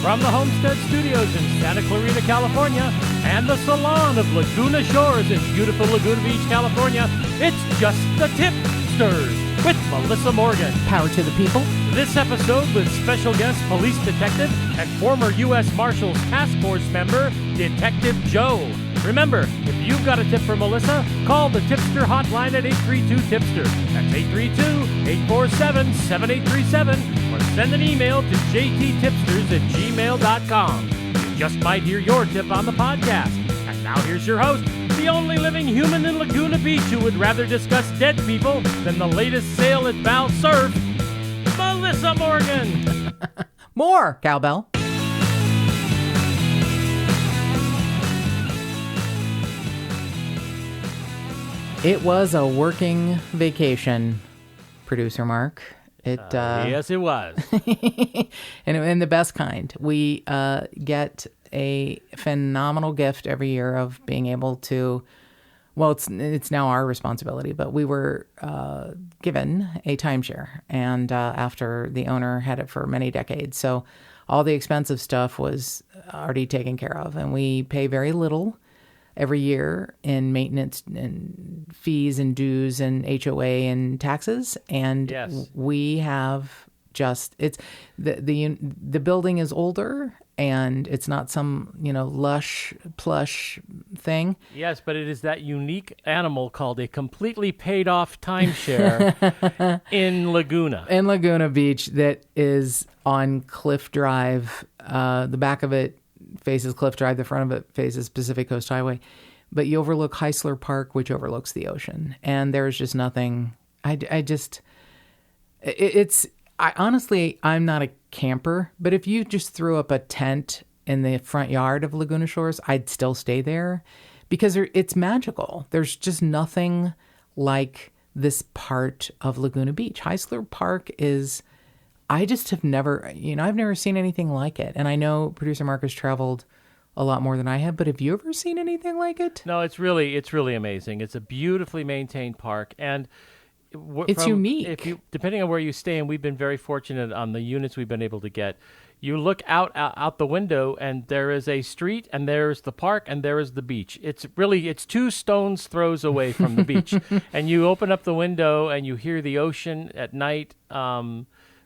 From the Homestead Studios in Santa Clarita, California, and the Salon of Laguna Shores in beautiful Laguna Beach, California, it's just the Tip-Sters with Melissa Morgan. Power to the people. This episode with special guest police detective and former U.S. Marshals Task Force member, Detective Joe. Remember, if you've got a tip for Melissa, call the Tipster hotline at 832-TIPSTER. That's 832-847-7837. Or send an email to jttipsters@gmail.com. You just might hear your tip on the podcast. And now here's your host, the only living human in Laguna Beach who would rather discuss dead people than the latest sale at Val Surf, Melissa Morgan. More cowbell. It was a working vacation, producer Mark. Yes, it was. and the best kind. We get a phenomenal gift every year of being able to, well, it's now our responsibility, but we were given a timeshare, and after the owner had it for many decades. So all the expensive stuff was already taken care of, and we pay very little every year in maintenance and fees and dues and HOA and taxes. And yes, we have just, it's the building is older and it's not some, lush, plush thing. Yes, but it is that unique animal called a completely paid off timeshare in Laguna. In Laguna Beach that is on Cliff Drive. The back of it faces Cliff Drive, the front of it faces Pacific Coast Highway, but you overlook Heisler Park, which overlooks the ocean, and there's just nothing. Honestly, I'm not a camper, but if you just threw up a tent in the front yard of Laguna Shores, I'd still stay there because it's magical. There's just nothing like this part of Laguna Beach. Heisler Park is, I just have never, I've never seen anything like it. And I know producer Mark has traveled a lot more than I have, but have you ever seen anything like it? No, it's really amazing. It's a beautifully maintained park, and it's unique. Depending on where you stay, and we've been very fortunate on the units we've been able to get. You look out the window, and there is a street, and there's the park, and there is the beach. It's 2 stones throws away from the beach, and you open up the window, and you hear the ocean at night.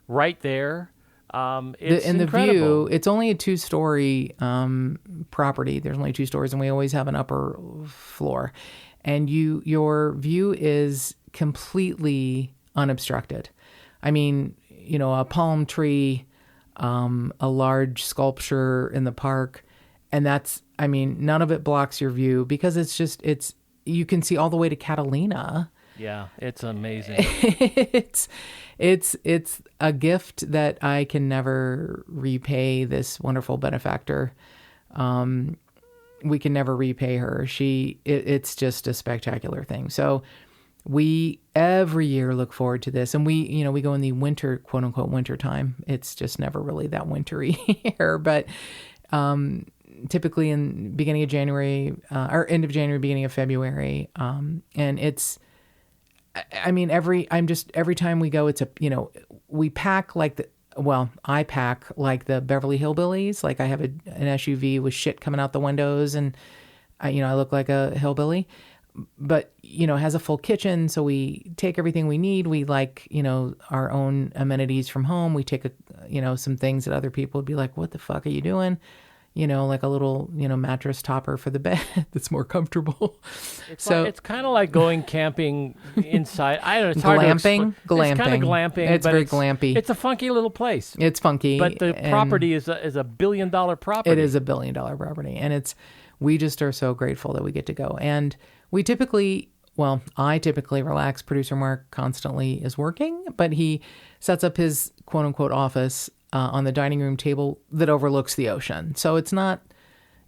Right there. It's the incredible. View, it's only a 2-story property. There's only 2 stories, and we always have an upper floor. And your view is completely unobstructed. I mean, a palm tree, a large sculpture in the park, and none of it blocks your view because you can see all the way to Catalina. Yeah, it's amazing. It's a gift that I can never repay this wonderful benefactor. We can never repay her. It's just a spectacular thing. So we every year look forward to this, and we go in the winter, quote unquote, winter time. It's just never really that wintry here, but typically in beginning of January or end of January, beginning of February, and it's. Every time we go, we pack I pack like the Beverly Hillbillies. Like I have an SUV with shit coming out the windows and I look like a hillbilly, but, has a full kitchen. So we take everything we need. We our own amenities from home. We take some things that other people would be like, what the fuck are you doing? Like a little, mattress topper for the bed that's more comfortable. It's kind of like going camping inside. I don't know. It's hard glamping. Glamping. It's kind of glamping. It's very glampy. It's a funky little place. It's funky. But the property is a $1 billion property. It is a $1 billion property. And we just are so grateful that we get to go. And I typically relax. Producer Mark constantly is working, but he sets up his quote unquote office on the dining room table that overlooks the ocean. So it's not,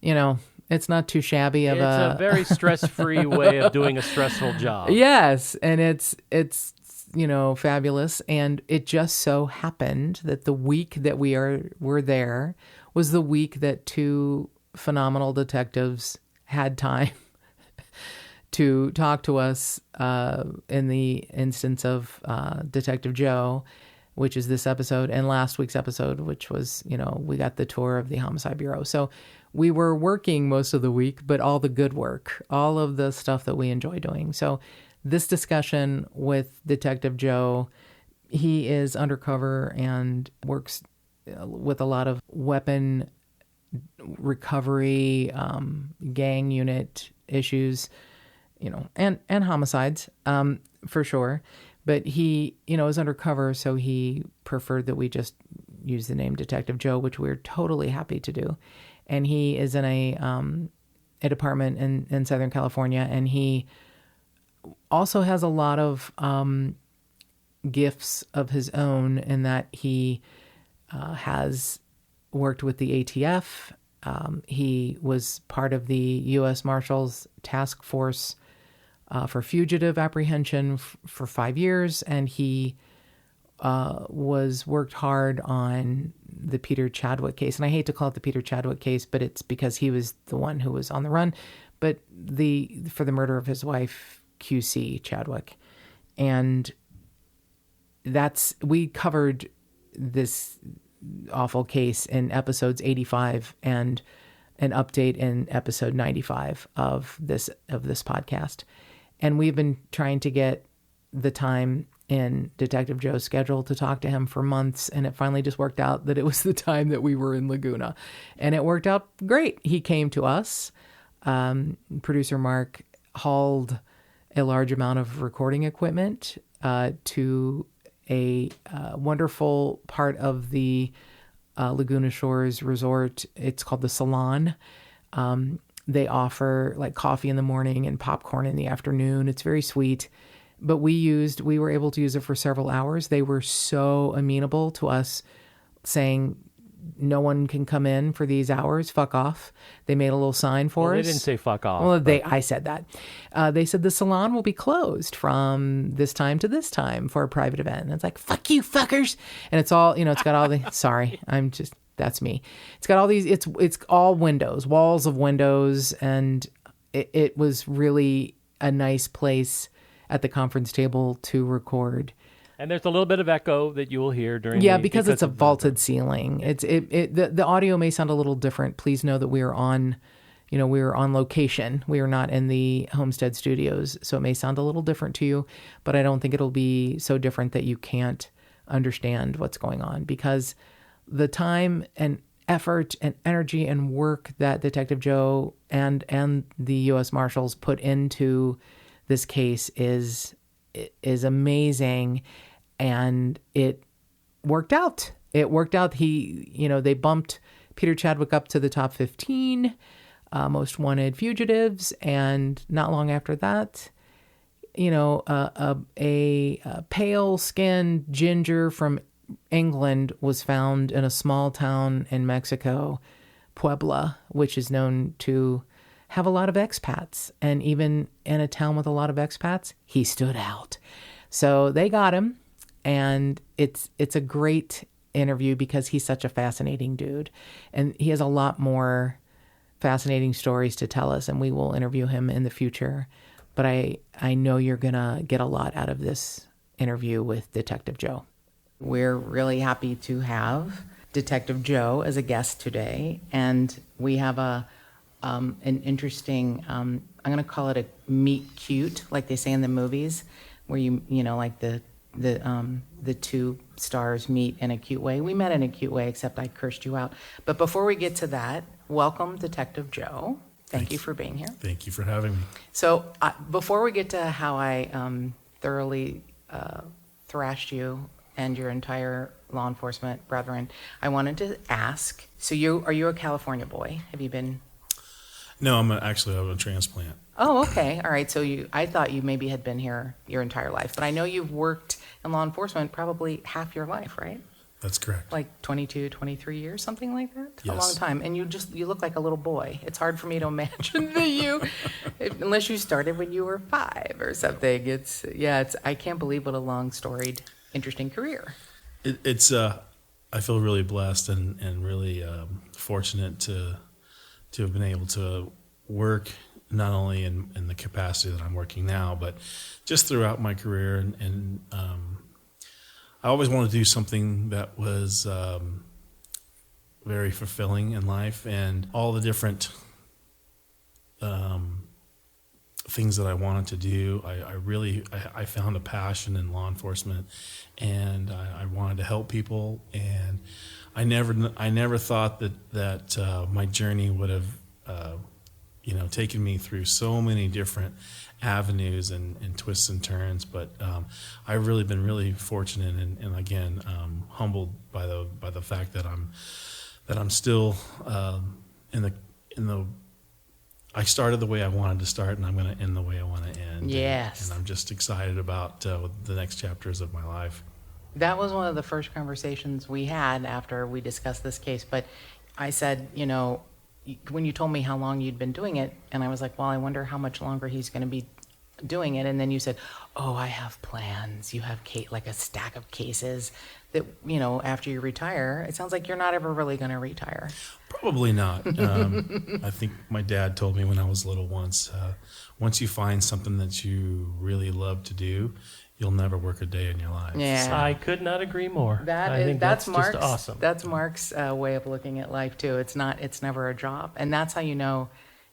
it's not too shabby of it's a very stress-free way of doing a stressful job. Yes. And it's fabulous. And it just so happened that the week that were there was the week that 2 phenomenal detectives had time to talk to us in the instance of Detective Joe. which is this episode, and last week's episode, which was, we got the tour of the Homicide Bureau. So we were working most of the week, but all the good work, all of the stuff that we enjoy doing. So this discussion with Detective Joe, he is undercover and works with a lot of weapon recovery, gang unit issues, and homicides, for sure. But he, is undercover, so he preferred that we just use the name Detective Joe, which we're totally happy to do. And he is in a department in Southern California, and he also has a lot of gifts of his own in that he has worked with the ATF. He was part of the U.S. Marshals task force for fugitive apprehension for 5 years, and he worked hard on the Peter Chadwick case. And I hate to call it the Peter Chadwick case, but it's because he was the one who was on the run. But for the murder of his wife, QC Chadwick, and we covered this awful case in episodes 85 and an update in episode 95 of this podcast. And we've been trying to get the time in Detective Joe's schedule to talk to him for months, and it finally just worked out that it was the time that we were in Laguna, and it worked out great. He came to us. Producer Mark hauled a large amount of recording equipment to a wonderful part of the Laguna Shores resort. It's called the Salon. They offer like coffee in the morning and popcorn in the afternoon. It's very sweet. But we were able to use it for several hours. They were so amenable to us saying, no one can come in for these hours. Fuck off. They made a little sign for us. They didn't say fuck off. Well, I said that. They said the salon will be closed from this time to this time for a private event. And it's like, fuck you, fuckers. And it's all, it's got all the, sorry, that's me. It's got all these, it's all windows, walls of windows. And it was really a nice place at the conference table to record. And there's a little bit of echo that you will hear during because it's a vaulted ceiling. The audio may sound a little different. Please know that we are on location. We are not in the Homestead Studios, so it may sound a little different to you, but I don't think it'll be so different that you can't understand what's going on, because the time and effort and energy and work that Detective Joe and the U.S. Marshals put into this case is amazing, and it worked out. They bumped Peter Chadwick up to the top 15 most wanted fugitives, and not long after that, a pale-skinned ginger from England was found in a small town in Mexico, Puebla, which is known to have a lot of expats. And even in a town with a lot of expats, he stood out. So they got him, and it's a great interview because he's such a fascinating dude. And he has a lot more fascinating stories to tell us, and we will interview him in the future. But I know you're going to get a lot out of this interview with Detective Joe. We're really happy to have Detective Joe as a guest today, and we have an interesting, I'm going to call it a meet cute, like they say in the movies, where like the two stars meet in a cute way. We met in a cute way, except I cursed you out. But before we get to that, welcome, Detective Joe. Thank you for being here. Thank you for having me. So before we get to how I thoroughly thrashed you and your entire law enforcement brethren, I wanted to ask, so are you a California boy? Have you been? No, I'm actually a transplant. Oh, okay. All right. So I thought you maybe had been here your entire life, but I know you've worked in law enforcement probably half your life, right? That's correct. Like 22, 23 years, something like that? Yes. A long time. And you look like a little boy. It's hard for me to imagine that unless you started when you were 5 or something. I can't believe what a long storied, interesting career. I feel really blessed and really fortunate to have been able to work not only in the capacity that I'm working now, but just throughout my career. And I always wanted to do something that was very fulfilling in life, and all the different things that I wanted to do. I found a passion in law enforcement, and I wanted to help people. And I never thought that my journey would have taken me through so many different avenues and twists and turns. But I've really been really fortunate, and again humbled by the fact that I'm still in the. I started the way I wanted to start, and I'm going to end the way I want to end. Yes. And I'm just excited about the next chapters of my life. That was one of the first conversations we had after we discussed this case. But I said, when you told me how long you'd been doing it, and I was like, well, I wonder how much longer he's going to be doing it. And then you said, oh, I have plans. You have like a stack of cases that, after you retire, it sounds like you're not ever really going to retire. Probably not. I think my dad told me when I was little once you find something that you really love to do, you'll never work a day in your life. Yeah. I could not agree more. That's Mark's, just awesome. That's Mark's way of looking at life too. It's never a job. And that's how you know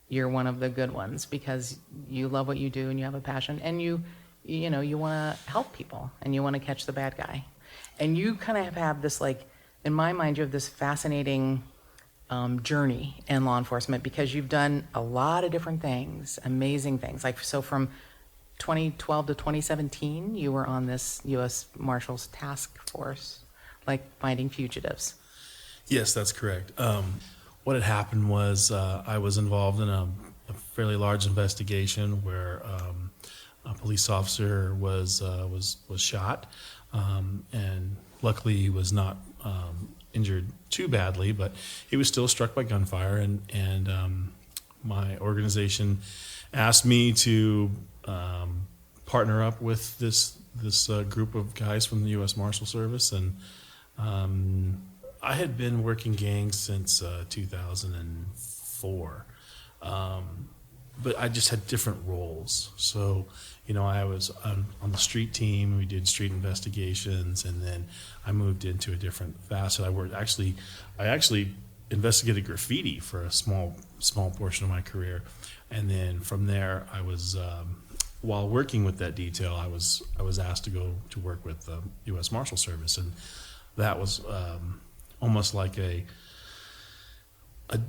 you're one of the good ones, because you love what you do and you have a passion, and you want to help people, and you want to catch the bad guy. And you kind of have this, like, in my mind, you have this fascinating journey in law enforcement, because you've done a lot of different things, amazing things. Like, so from 2012 to 2017, you were on this U.S. Marshals task force, like finding fugitives. Yes, that's correct. What had happened was I was involved in a fairly large investigation where a police officer was shot, and luckily he was not injured too badly, but he was still struck by gunfire. And my organization asked me to partner up with this group of guys from the U.S. Marshal Service, and I had been working gangs since 2004, but I just had different roles. So, I was on the street team. We did street investigations, and then I moved into a different facet. I actually investigated graffiti for a small portion of my career, and then from there, I was while working with that detail, I was asked to go to work with the U.S. Marshal Service, and that was almost like a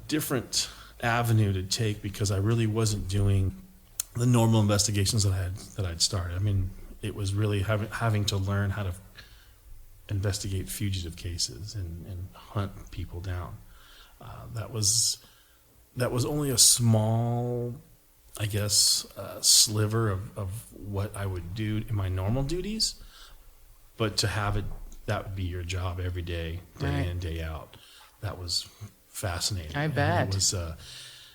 different avenue to take, because I really wasn't doing the normal investigations that I'd started. I mean, it was really having to learn how to investigate fugitive cases and hunt people down. That was only a small, I guess, sliver of what I would do in my normal duties, but to have it, that would be your job every day, day in, day out. That was fascinating. I bet. And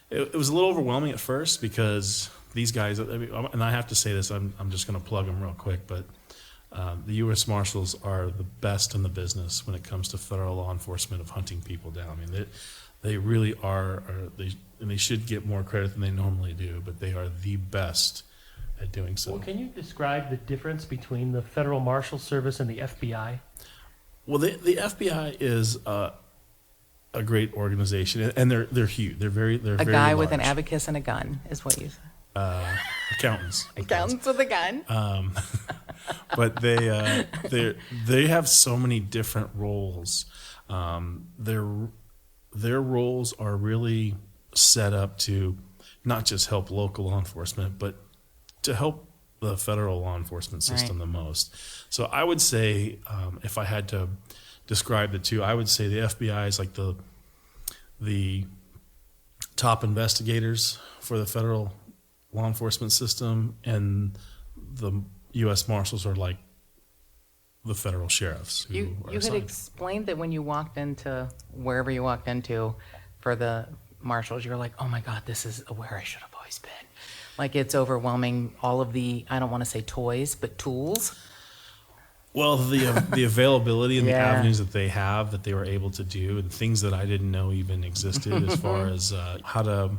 it was a little overwhelming at first, because these guys, and I have to say this, I'm just going to plug them real quick, but the U.S. Marshals are the best in the business when it comes to federal law enforcement of hunting people down. I mean, they really are, and they should get more credit than they normally do, but they are the best at doing so. Well, can you describe the difference between the Federal Marshal Service and the FBI? Well, the FBI is a great organization, and they're huge. They're very A guy large. with an abacus and a gun is what you said. Accountants. Accountants with a gun. But they have so many different roles. Their roles are really set up to not just help local law enforcement, but to help the federal law enforcement system the most. So I would say, if I had to describe the two, I would say the FBI is like the top investigators for the federal law enforcement system, and the U.S. Marshals are like the federal sheriffs. You had explained that when you walked into wherever you walked into for the Marshals, you were like, oh my God, this is where I should have always been. Like, it's overwhelming, all of the, I don't want to say toys, but tools. Well, the availability and the avenues that they have, that they were able to do, and things that I didn't know even existed, as far as how to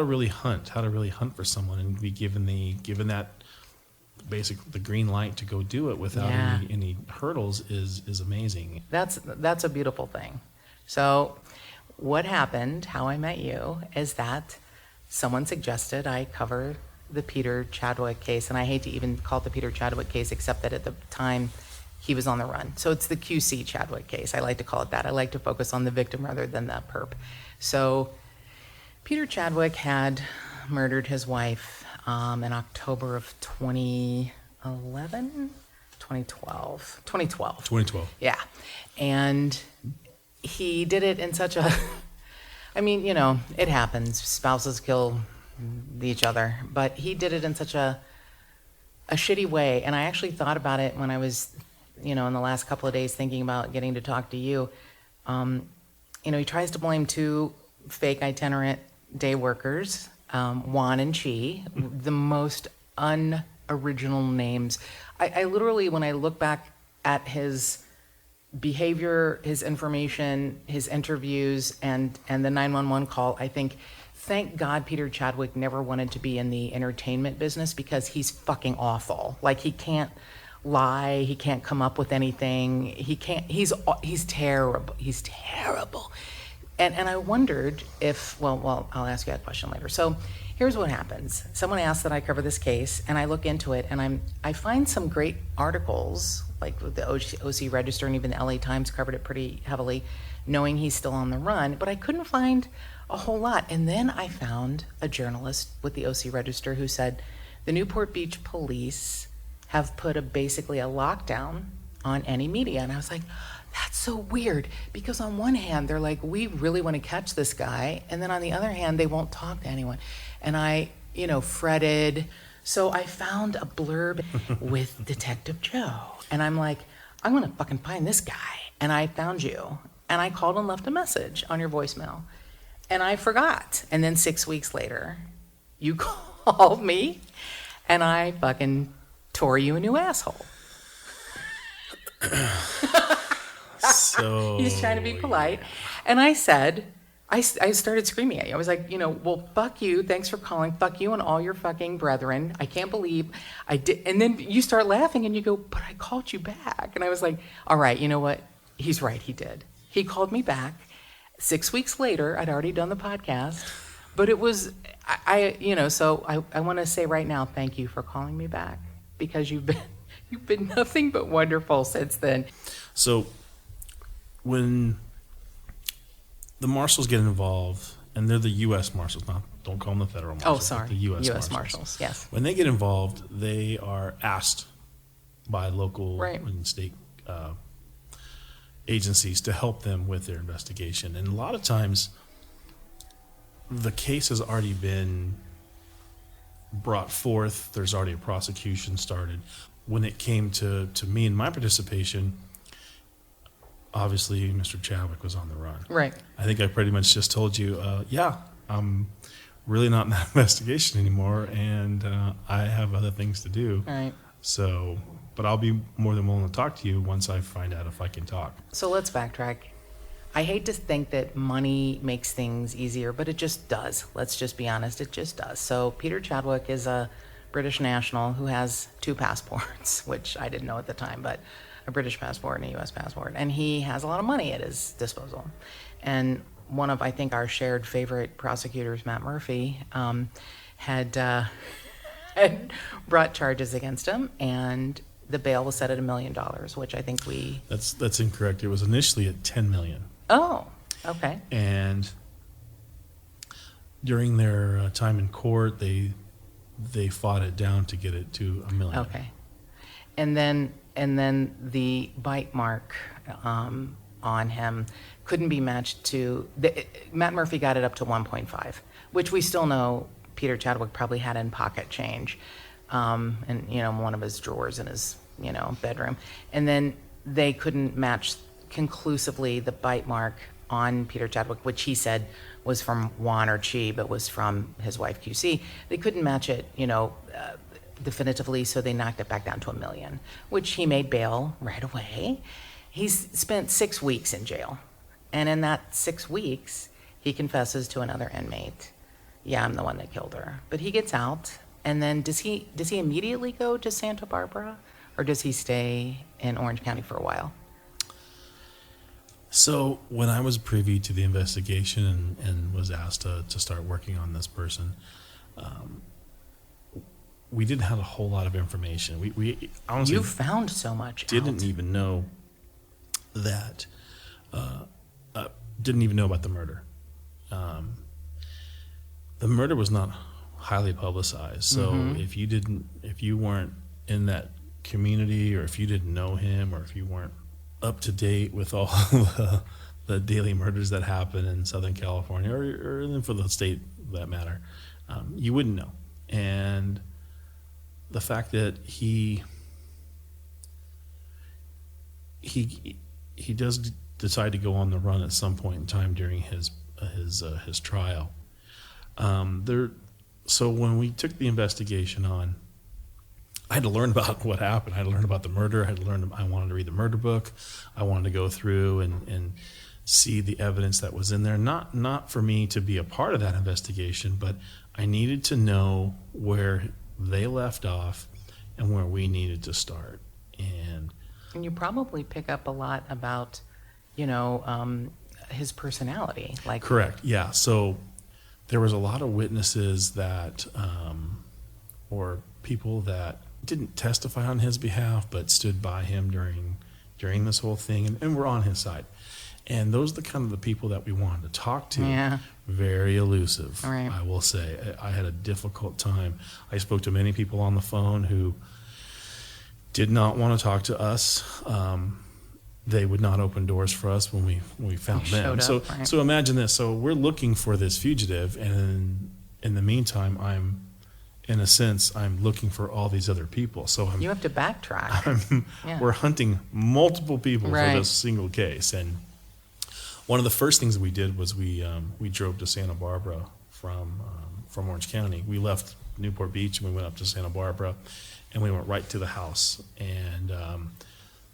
really hunt for someone, and be given the green light to go do it without any hurdles is amazing. That's a beautiful thing. So what happened, how I met you, is that someone suggested I cover the Peter Chadwick case, and I hate to even call it the Peter Chadwick case, except that at the time he was on the run. So it's the QC Chadwick case. I like to call it that. I like to focus on the victim rather than the perp. So Peter Chadwick had murdered his wife in October of 2011? 2012. Yeah. And he did it in such a, I mean, you know, it happens. Spouses kill each other. But he did it in such a shitty way. And I actually thought about it when I was, you know, in the last couple of days thinking about getting to talk to you. You know, he tries to blame two fake itinerant day workers, Juan and Chi, the most unoriginal names. I literally, when I look back at his behavior, his information, his interviews, and the 911 call, I think, thank God Peter Chadwick never wanted to be in the entertainment business, because he's fucking awful. Like, he can't lie, he can't come up with anything, he's terrible. He's terrible. And I wondered if, well, I'll ask you that question later. So here's what happens. Someone asked that I cover this case, and I look into it, and I find some great articles, like the OC Register and even the LA Times covered it pretty heavily, knowing he's still on the run, but I couldn't find a whole lot. And then I found a journalist with the OC Register who said, the Newport Beach police have put basically a lockdown on any media. And I was like, that's so weird, because on one hand, they're like, we really want to catch this guy. And then on the other hand, they won't talk to anyone. And I, you know, fretted. So I found a blurb with Detective Joe. And I'm like, I'm going to fucking find this guy. And I found you. And I called and left a message on your voicemail. And I forgot. And then 6 weeks later, you called me, and I fucking tore you a new asshole. So he's trying to be polite. And I said, I started screaming at you. I was like, you know, well, fuck you. Thanks for calling. Fuck you and all your fucking brethren. I can't believe I did. And then you start laughing and you go, but I called you back. And I was like, all right, you know what? He's right. He did. He called me back. 6 weeks later, I'd already done the podcast. But it was, you know, so I want to say right now, thank you for calling me back, because you've been nothing but wonderful since then. So when the Marshals get involved, and they're the U.S. Marshals, don't call them the federal Marshals. Oh, sorry. The U.S. Marshals, yes. When they get involved, they are asked by local and state agencies to help them with their investigation. And a lot of times, the case has already been brought forth. There's already a prosecution started. When it came to me and my participation, obviously Mr. Chadwick was on the run. Right. I think I pretty much just told you, I'm really not in that investigation anymore, and I have other things to do. Right. So, but I'll be more than willing to talk to you once I find out if I can talk. So let's backtrack. I hate to think that money makes things easier, but it just does. Let's just be honest, it just does. So Peter Chadwick is a British national who has 2 passports, which I didn't know at the time, but a British passport and a U.S. passport. And he has a lot of money at his disposal. And one of, I think, our shared favorite prosecutors, Matt Murphy, had brought charges against him, and the bail was set at $1 million, which I think That's incorrect. It was initially at $10 million. Oh, okay. And during their time in court, they fought it down to get it to $1 million. Okay. And then the bite mark on him couldn't be matched to Matt Murphy got it up to 1.5, which we still know Peter Chadwick probably had in pocket change, and one of his drawers in his bedroom. And then they couldn't match conclusively the bite mark on Peter Chadwick, which he said was from Juan or Chi, but was from his wife QC. They couldn't match it, definitively, so they knocked it back down to $1 million, which he made bail right away. He's spent 6 weeks in jail, and in that 6 weeks, he confesses to another inmate, yeah, I'm the one that killed her. But he gets out, And then does he immediately go to Santa Barbara, or does he stay in Orange County for a while? So when I was privy to the investigation and was asked to start working on this person, we didn't have a whole lot of information. We honestly You found so much didn't out. even know that, didn't even know about the murder. The murder was not highly publicized. So if you weren't in that community, or if you didn't know him, or if you weren't up to date with all the daily murders that happen in Southern California, or even for the state for that matter, you wouldn't know. And the fact that he does decide to go on the run at some point in time during his trial. So when we took the investigation on, I had to learn about what happened. I had to learn about the murder. I wanted to read the murder book. I wanted to go through and see the evidence that was in there. Not for me to be a part of that investigation, but I needed to know where they left off and where we needed to start. And you probably pick up a lot about, his personality. Like, correct, yeah. So there was a lot of witnesses that, or people that didn't testify on his behalf, but stood by him during this whole thing, and were on his side. And those are the kind of the people that we wanted to talk to. Yeah. Very elusive, Right. I will say. I had a difficult time. I spoke to many people on the phone who did not want to talk to us. They would not open doors for us when we found them. Showed up, right. So imagine this. So we're looking for this fugitive, and in the meantime, I'm looking for all these other people. So you have to backtrack. Yeah. We're hunting multiple people Right. for this single case. And one of the first things we did was we drove to Santa Barbara from Orange County. We left Newport Beach and we went up to Santa Barbara, and we went right to the house. And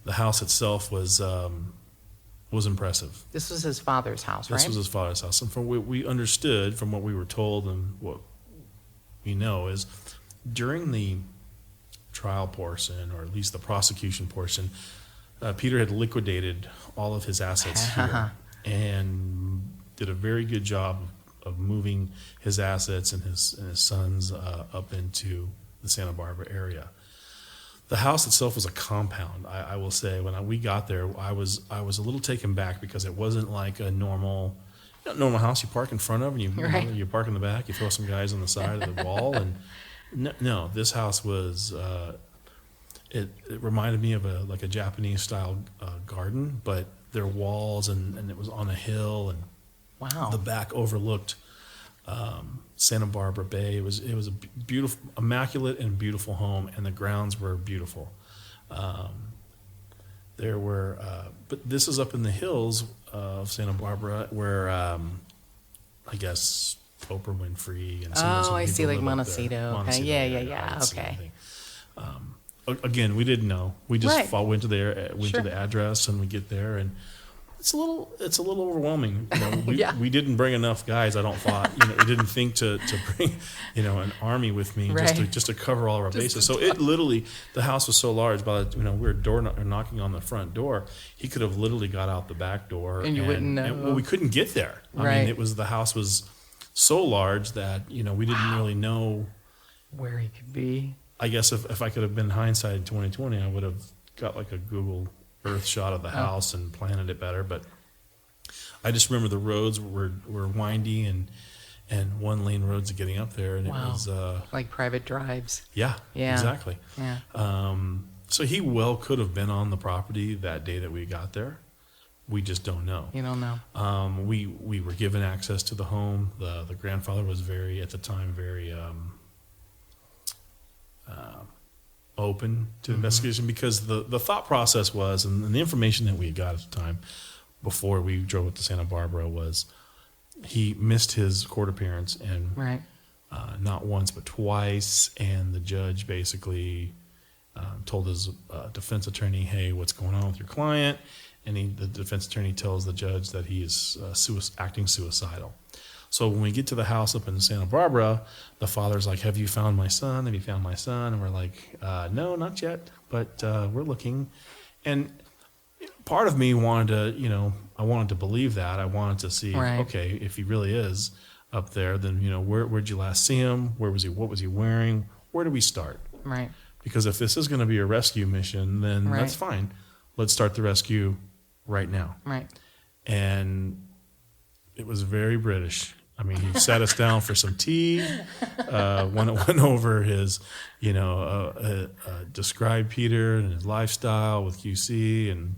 the house itself was impressive. This was his father's house, right? This was his father's house. And from what we understood, from what we were told and what we know, is during the trial portion, or at least the prosecution portion, Peter had liquidated all of his assets here and did a very good job of moving his assets and his sons up into the Santa Barbara area. The house itself was a compound. I will say, when we got there, I was a little taken back, because it wasn't like a normal house you park in front of, and you park in the back, you throw some guys on the side of the wall, and no, this house was. It reminded me of a Japanese style garden, but their walls and it was on a hill, and Wow. the back overlooked Santa Barbara Bay. It was a beautiful, immaculate and beautiful home, and the grounds were beautiful. There were, but this is up in the hills of Santa Barbara, where I guess Oprah Winfrey and some of those I see, people like live up there. Montecito. Okay. Montecito Yeah. area, heights and Okay. everything. Again, we didn't know. We just Right. went to Sure. the address, and we get there, and it's a little overwhelming. We Yeah. we didn't bring enough guys. I don't thought. We didn't think to bring an army with me Right. just to cover all of our bases. So it literally, the house was so large. By the we were knocking on the front door, he could have literally got out the back door, And you wouldn't know. well, we couldn't get there. I Right. mean, the house was so large that we didn't really know. Where he could be. I guess if I could have been hindsight in 2020, I would have got like a Google Earth shot of the house and planned it better. But I just remember the roads were windy and one lane roads getting up there, and Wow. it was Like private drives. yeah, exactly. Yeah. So he well could have been on the property that day that we got there. We just don't know. You don't know. We were given access to the home. The grandfather was very open to investigation, because the thought process was, and the information that we had got at the time before we drove up to Santa Barbara, was he missed his court appearance, and Right. not once but twice, and the judge basically told his defense attorney, hey, what's going on with your client? And the defense attorney tells the judge that he is acting suicidal. So when we get to the house up in Santa Barbara, the father's like, "Have you found my son? Have you found my son?" And we're like, "No, not yet, but we're looking." And part of me wanted to, I wanted to believe that. I wanted to see, okay, if he really is up there, then, where'd you last see him? Where was he? What was he wearing? Where do we start? Right. Because if this is going to be a rescue mission, then that's fine. Let's start the rescue right now. Right. And it was very British. I mean, he sat us down for some tea, went over his, described Peter and his lifestyle with QC, and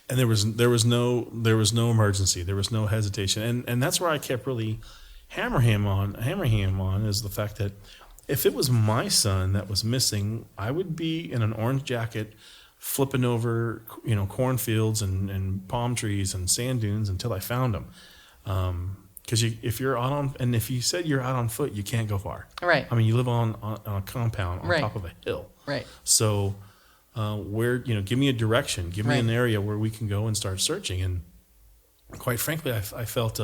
there was no emergency, there was no hesitation, and that's where I kept really hammering him on is the fact that if it was my son that was missing, I would be in an orange jacket, flipping over, cornfields and palm trees and sand dunes until I found him. Because if you're out on, and if you said you're out on foot, you can't go far. Right. I mean, you live on a compound on top of a hill. Right. So, give me a direction, give me an area where we can go and start searching. And quite frankly, I felt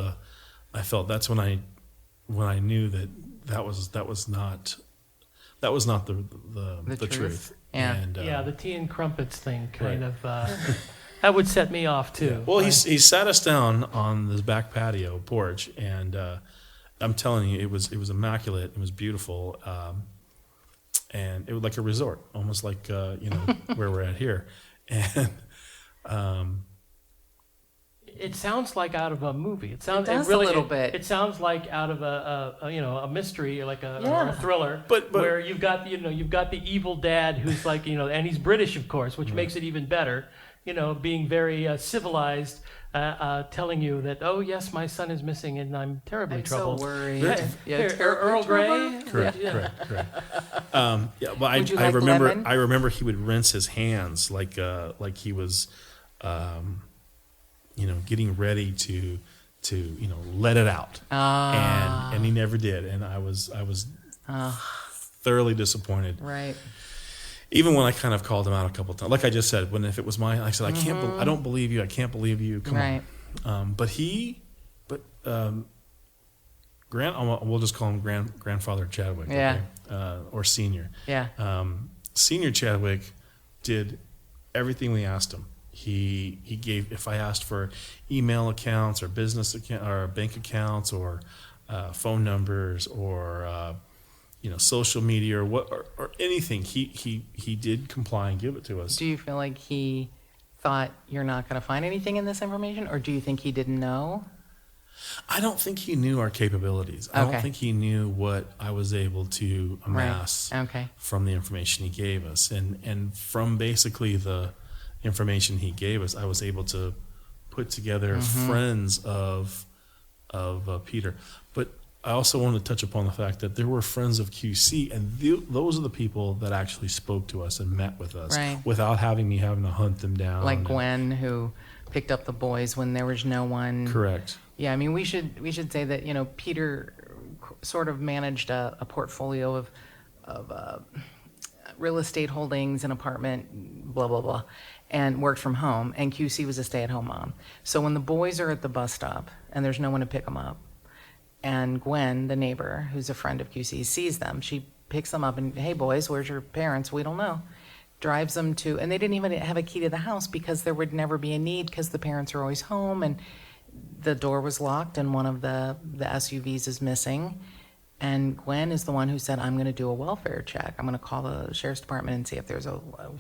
that's when I knew that was not the truth. Yeah. And, the tea and crumpets thing kind of that would set me off too. Yeah. Well, he sat us down on this back patio porch, and I'm telling you, it was immaculate. It was beautiful, and it was like a resort, almost like where we're at here. And it sounds like out of a movie. It does a little bit. It sounds like out of a mystery, like or a thriller. But where you've got the evil dad who's like and he's British, of course, which makes it even better. Being very civilized, telling you that, oh yes, my son is missing and I'm terribly troubled. So worried. Earl Grey. Correct. Well, I remember. I remember he would rinse his hands like he was, getting ready to let it out, and he never did, and I was thoroughly disappointed. Right. Even when I kind of called him out a couple of times, like I just said, if it was mine, I said, I don't believe you. I can't believe you. Come on. We'll just call him Grandfather Chadwick. Yeah. Okay? Or Senior. Yeah. Senior Chadwick did everything we asked him. He gave, if I asked for email accounts or business account or bank accounts or phone numbers or social media or anything, he did comply and give it to us. Do you feel like he thought you're not going to find anything in this information, or do you think he didn't know? I don't think he knew our capabilities. I don't think he knew what I was able to amass from the information he gave us, and from basically the information he gave us, I was able to put together friends of Peter. But I also want to touch upon the fact that there were friends of QC, and those are the people that actually spoke to us and met with us without having to hunt them down. Like Gwen, who picked up the boys when there was no one. Correct. Yeah, I mean, we should say that Peter sort of managed a portfolio of real estate holdings, an apartment, blah blah blah, and worked from home. And QC was a stay-at-home mom. So when the boys are at the bus stop and there's no one to pick them up, and Gwen, the neighbor, who's a friend of QC, sees them. She picks them up and, hey, boys, where's your parents? We don't know. Drives them to, and they didn't even have a key to the house because there would never be a need because the parents are always home, and the door was locked and one of the SUVs is missing. And Gwen is the one who said, I'm going to do a welfare check. I'm going to call the sheriff's department and see if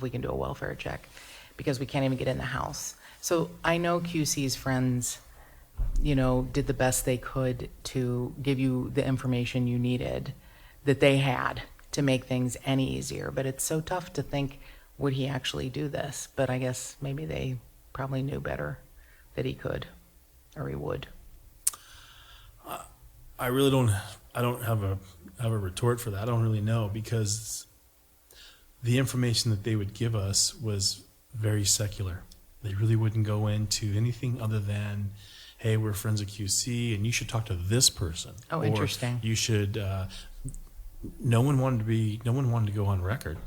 we can do a welfare check because we can't even get in the house. So I know QC's friends did the best they could to give you the information you needed that they had to make things any easier. But it's so tough to think, would he actually do this? But I guess maybe they probably knew better that he could or he would. I really don't have a retort for that. I don't really know, because the information that they would give us was very secular. They really wouldn't go into anything other than, hey, we're friends of QC, and you should talk to this person. Oh, interesting. Or you should. No one wanted to go on record.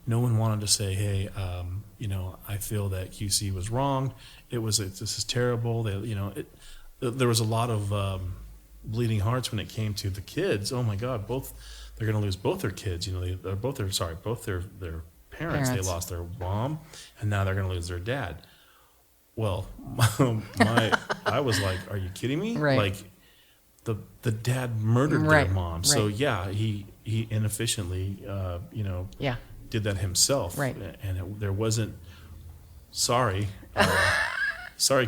No one wanted to say, hey, I feel that QC was wrong. This is terrible. There was a lot of bleeding hearts when it came to the kids. Oh my God, they're going to lose both their kids. You know, both their parents. They lost their mom, and now they're going to lose their dad. Well, I was like, are you kidding me? Right. Like the dad murdered their mom. So yeah, he inefficiently, did that himself. Right. And there wasn't, sorry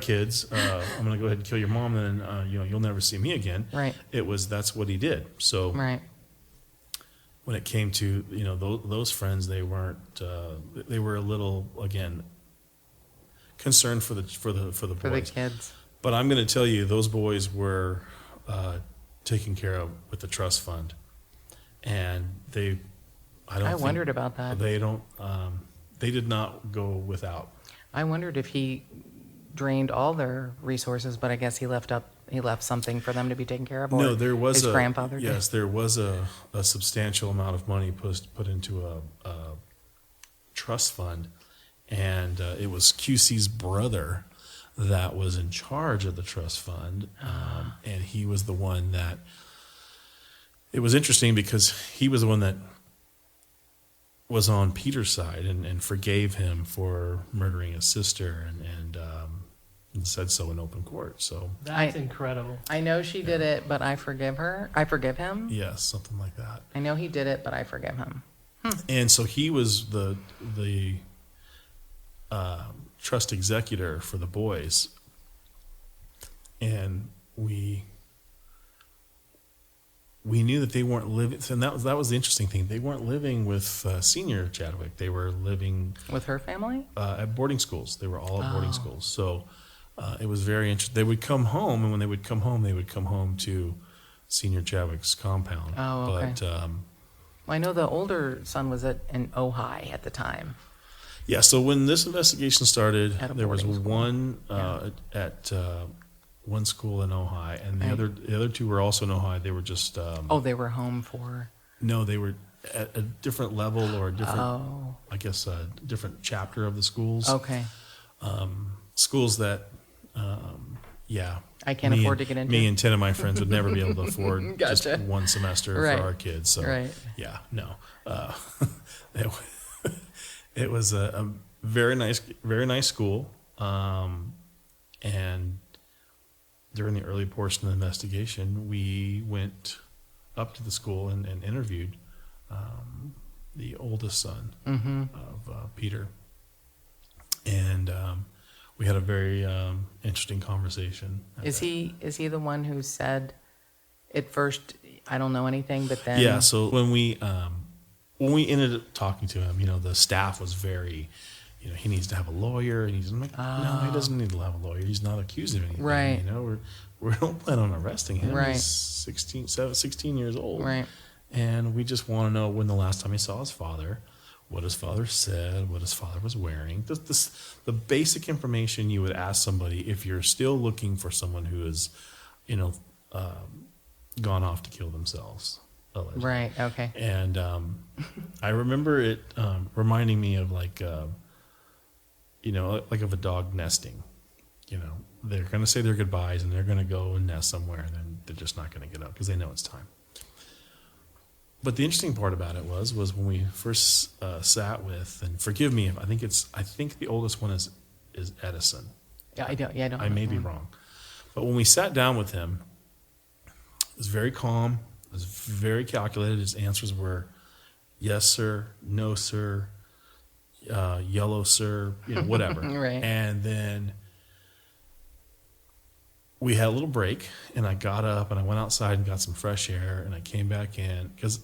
kids, I'm going to go ahead and kill your mom, and you'll never see me again. Right. That's what he did. So right. when it came to, those friends, they weren't, they were a little, again, concerned for the boys. For the kids. But I'm going to tell you, those boys were taken care of with the trust fund, and I wondered about that. They did not go without. I wondered if he drained all their resources, but I guess he left something for them to be taken care of. Or no, there was his grandfather did. Yes, there was a substantial amount of money put into a trust fund, and it was QC's brother that was in charge of the trust fund, and he was the one that. It was interesting because he was the one that was on Peter's side and forgave him for murdering his sister and said so in open court. So that's incredible. I know she did it, but I forgive her. I forgive him. Yes, something like that. I know he did it, but I forgive him. And so he was the trust executor for the boys, and we knew that they weren't living, and that was the interesting thing. They weren't living with senior Chadwick. They were living with her family at boarding schools. They were all at boarding schools. So it was very interesting. They would come home, and when they would come home to senior Chadwick's compound. Oh, okay. But well, I know the older son was in Ojai at the time. Yeah. So when this investigation started, there was school. one at one school in Ojai, and the other two were also in Ojai. They were just they were home for. No, they were at a different level or a different, I guess, a different chapter of the schools. Okay. Schools that, I can't afford to get into. Me and 10 of my friends would never be able to afford Gotcha. just one semester for our kids. So, no. It was a very nice school, and during the early portion of the investigation, we went up to the school and interviewed the oldest son of Peter. And we had a very interesting conversation. Is he the one who said at first, I don't know anything, but then... Yeah, so when we ended up talking to him, the staff was very... he needs to have a lawyer, and he's like, no, he doesn't need to have a lawyer. He's not accused of anything. Right. We don't plan on arresting him. Right. He's 16 years old. Right. And we just want to know when the last time he saw his father, what his father said, what his father was wearing. The basic information you would ask somebody if you're still looking for someone who has, gone off to kill themselves. Allegedly. Right, okay. And I remember it reminding me of like of a dog nesting. They're going to say their goodbyes and they're going to go and nest somewhere, and then they're just not going to get up because they know it's time. But the interesting part about it was when we first sat with, and forgive me if I think the oldest one is Edison. Yeah, I don't. I may be wrong, but when we sat down with him, it was very calm. It was very calculated. His answers were, "Yes, sir," "No, sir," "Yellow, sir," whatever. Right. And then we had a little break, and I got up and I went outside and got some fresh air, and I came back in because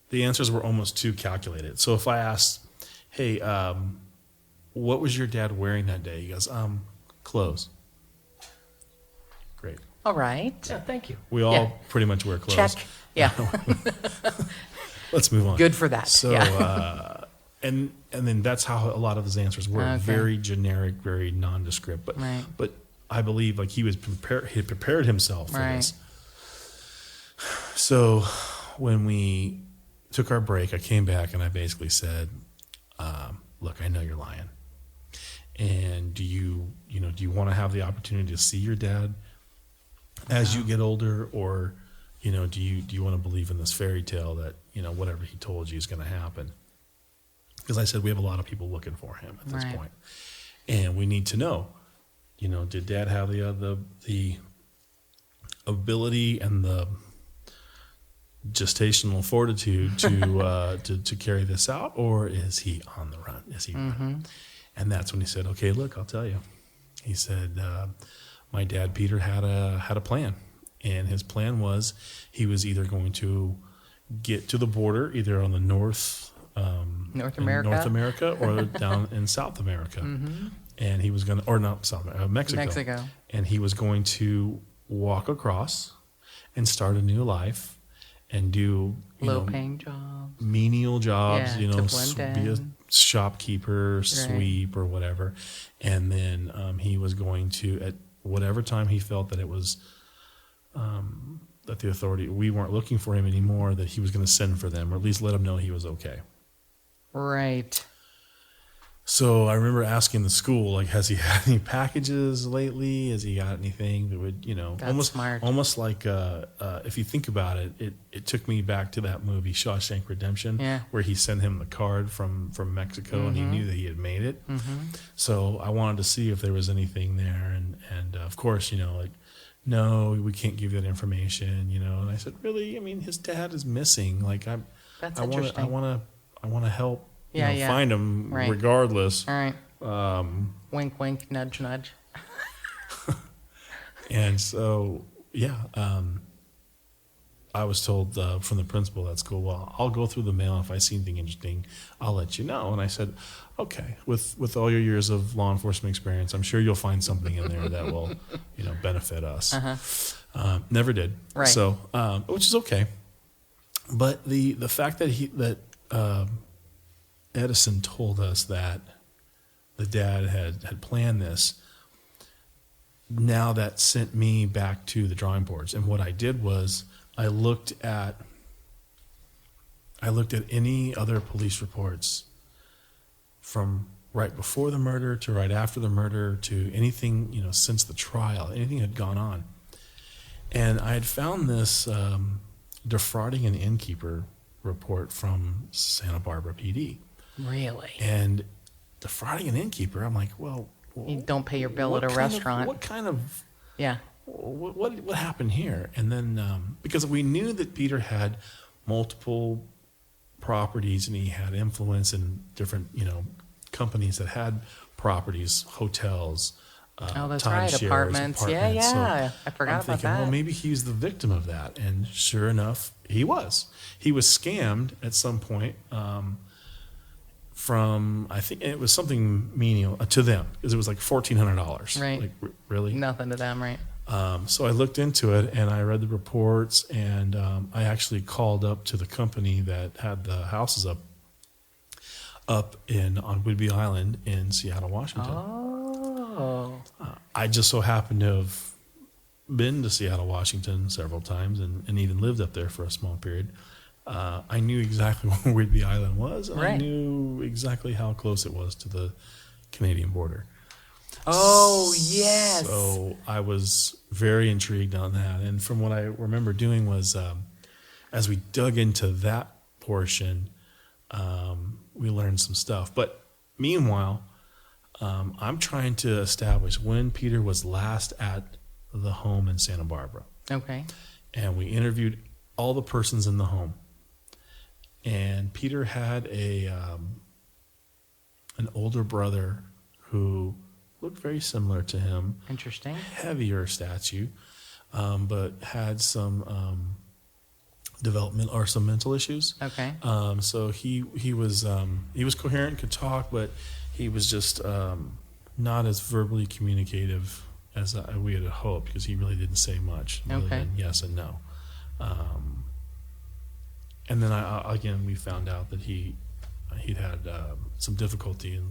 the answers were almost too calculated. So if I asked, "Hey, what was your dad wearing that day?" He goes, "Clothes." Great. All right. Yeah, thank you. We all pretty much wear clothes. Check. Yeah. Let's move on. Good for that. So, and then that's how a lot of his answers were. Okay. Very generic, very nondescript. But I believe like he had prepared himself for this. So when we took our break, I came back and I basically said, "Look, I know you're lying. And do you want to have the opportunity to see your dad as you get older, or do you want to believe in this fairy tale that whatever he told you is going to happen? Because I said we have a lot of people looking for him at this point, and we need to know, did Dad have the ability and the gestational fortitude to carry this out, or is he on the run? Is he running? And that's when he said, "Okay, look, I'll tell you." He said, "My dad Peter had a plan, and his plan was he was either going to get to the border, either on the North America, or down in South America, and he was going to, or not South Mexico, and he was going to walk across and start a new life." And do low-paying jobs, menial jobs, to blend be a in. shopkeeper, sweep, or whatever. And then he was going to, at whatever time he felt that it was that the authority, we weren't looking for him anymore, that he was going to send for them, or at least let them know he was okay. Right. So I remember asking the school, like, has he had any packages lately? Has he got anything that would, almost like if you think about it, it took me back to that movie Shawshank Redemption, where he sent him the card from Mexico, and he knew that he had made it. So I wanted to see if there was anything there, and of course, no, we can't give you that information, And I said, really? I mean, his dad is missing. Like, I want to help. Find him regardless. All right. Wink, wink, nudge, nudge. And so, I was told from the principal at school, well, I'll go through the mail. If I see anything interesting, I'll let you know. And I said, okay, with all your years of law enforcement experience, I'm sure you'll find something in there that will, benefit us. Never did. Right. So, which is okay. But the fact that Edison told us that the dad had planned this, now that sent me back to the drawing boards. And what I did was I looked at any other police reports from right before the murder to right after the murder to anything, since the trial, anything had gone on. And I had found this defrauding an innkeeper report from Santa Barbara PD. Really? And defrauding an innkeeper, I'm like, well, you don't pay your bill at a restaurant. What kind of... Yeah. What happened here? And then, because we knew that Peter had multiple properties and he had influence in different, companies that had properties, hotels, that's right, apartments. Yeah. So I forgot about that. Well, maybe he's the victim of that. And sure enough, he was. He was scammed at some point from, I think it was something menial to them, because it was like $1,400. Right. Like, really? Nothing to them, right? So I looked into it and I read the reports, and I actually called up to the company that had the houses up on Whidbey Island in Seattle, Washington. Oh. I just so happened to have been to Seattle, Washington several times and even lived up there for a small period. I knew exactly where Whidbey Island was, and I knew exactly how close it was to the Canadian border. Oh, yes. So I was very intrigued on that. And from what I remember doing was, as we dug into that portion, we learned some stuff. But meanwhile, I'm trying to establish when Peter was last at the home in Santa Barbara. Okay. And we interviewed all the persons in the home. And Peter had an older brother who looked very similar to him. Interesting. Heavier statue, but had some development or some mental issues. Okay. So he was coherent, could talk, but he was just not as verbally communicative as we had hoped, because he really didn't say much other than yes and no. And then again we found out that he'd had some difficulty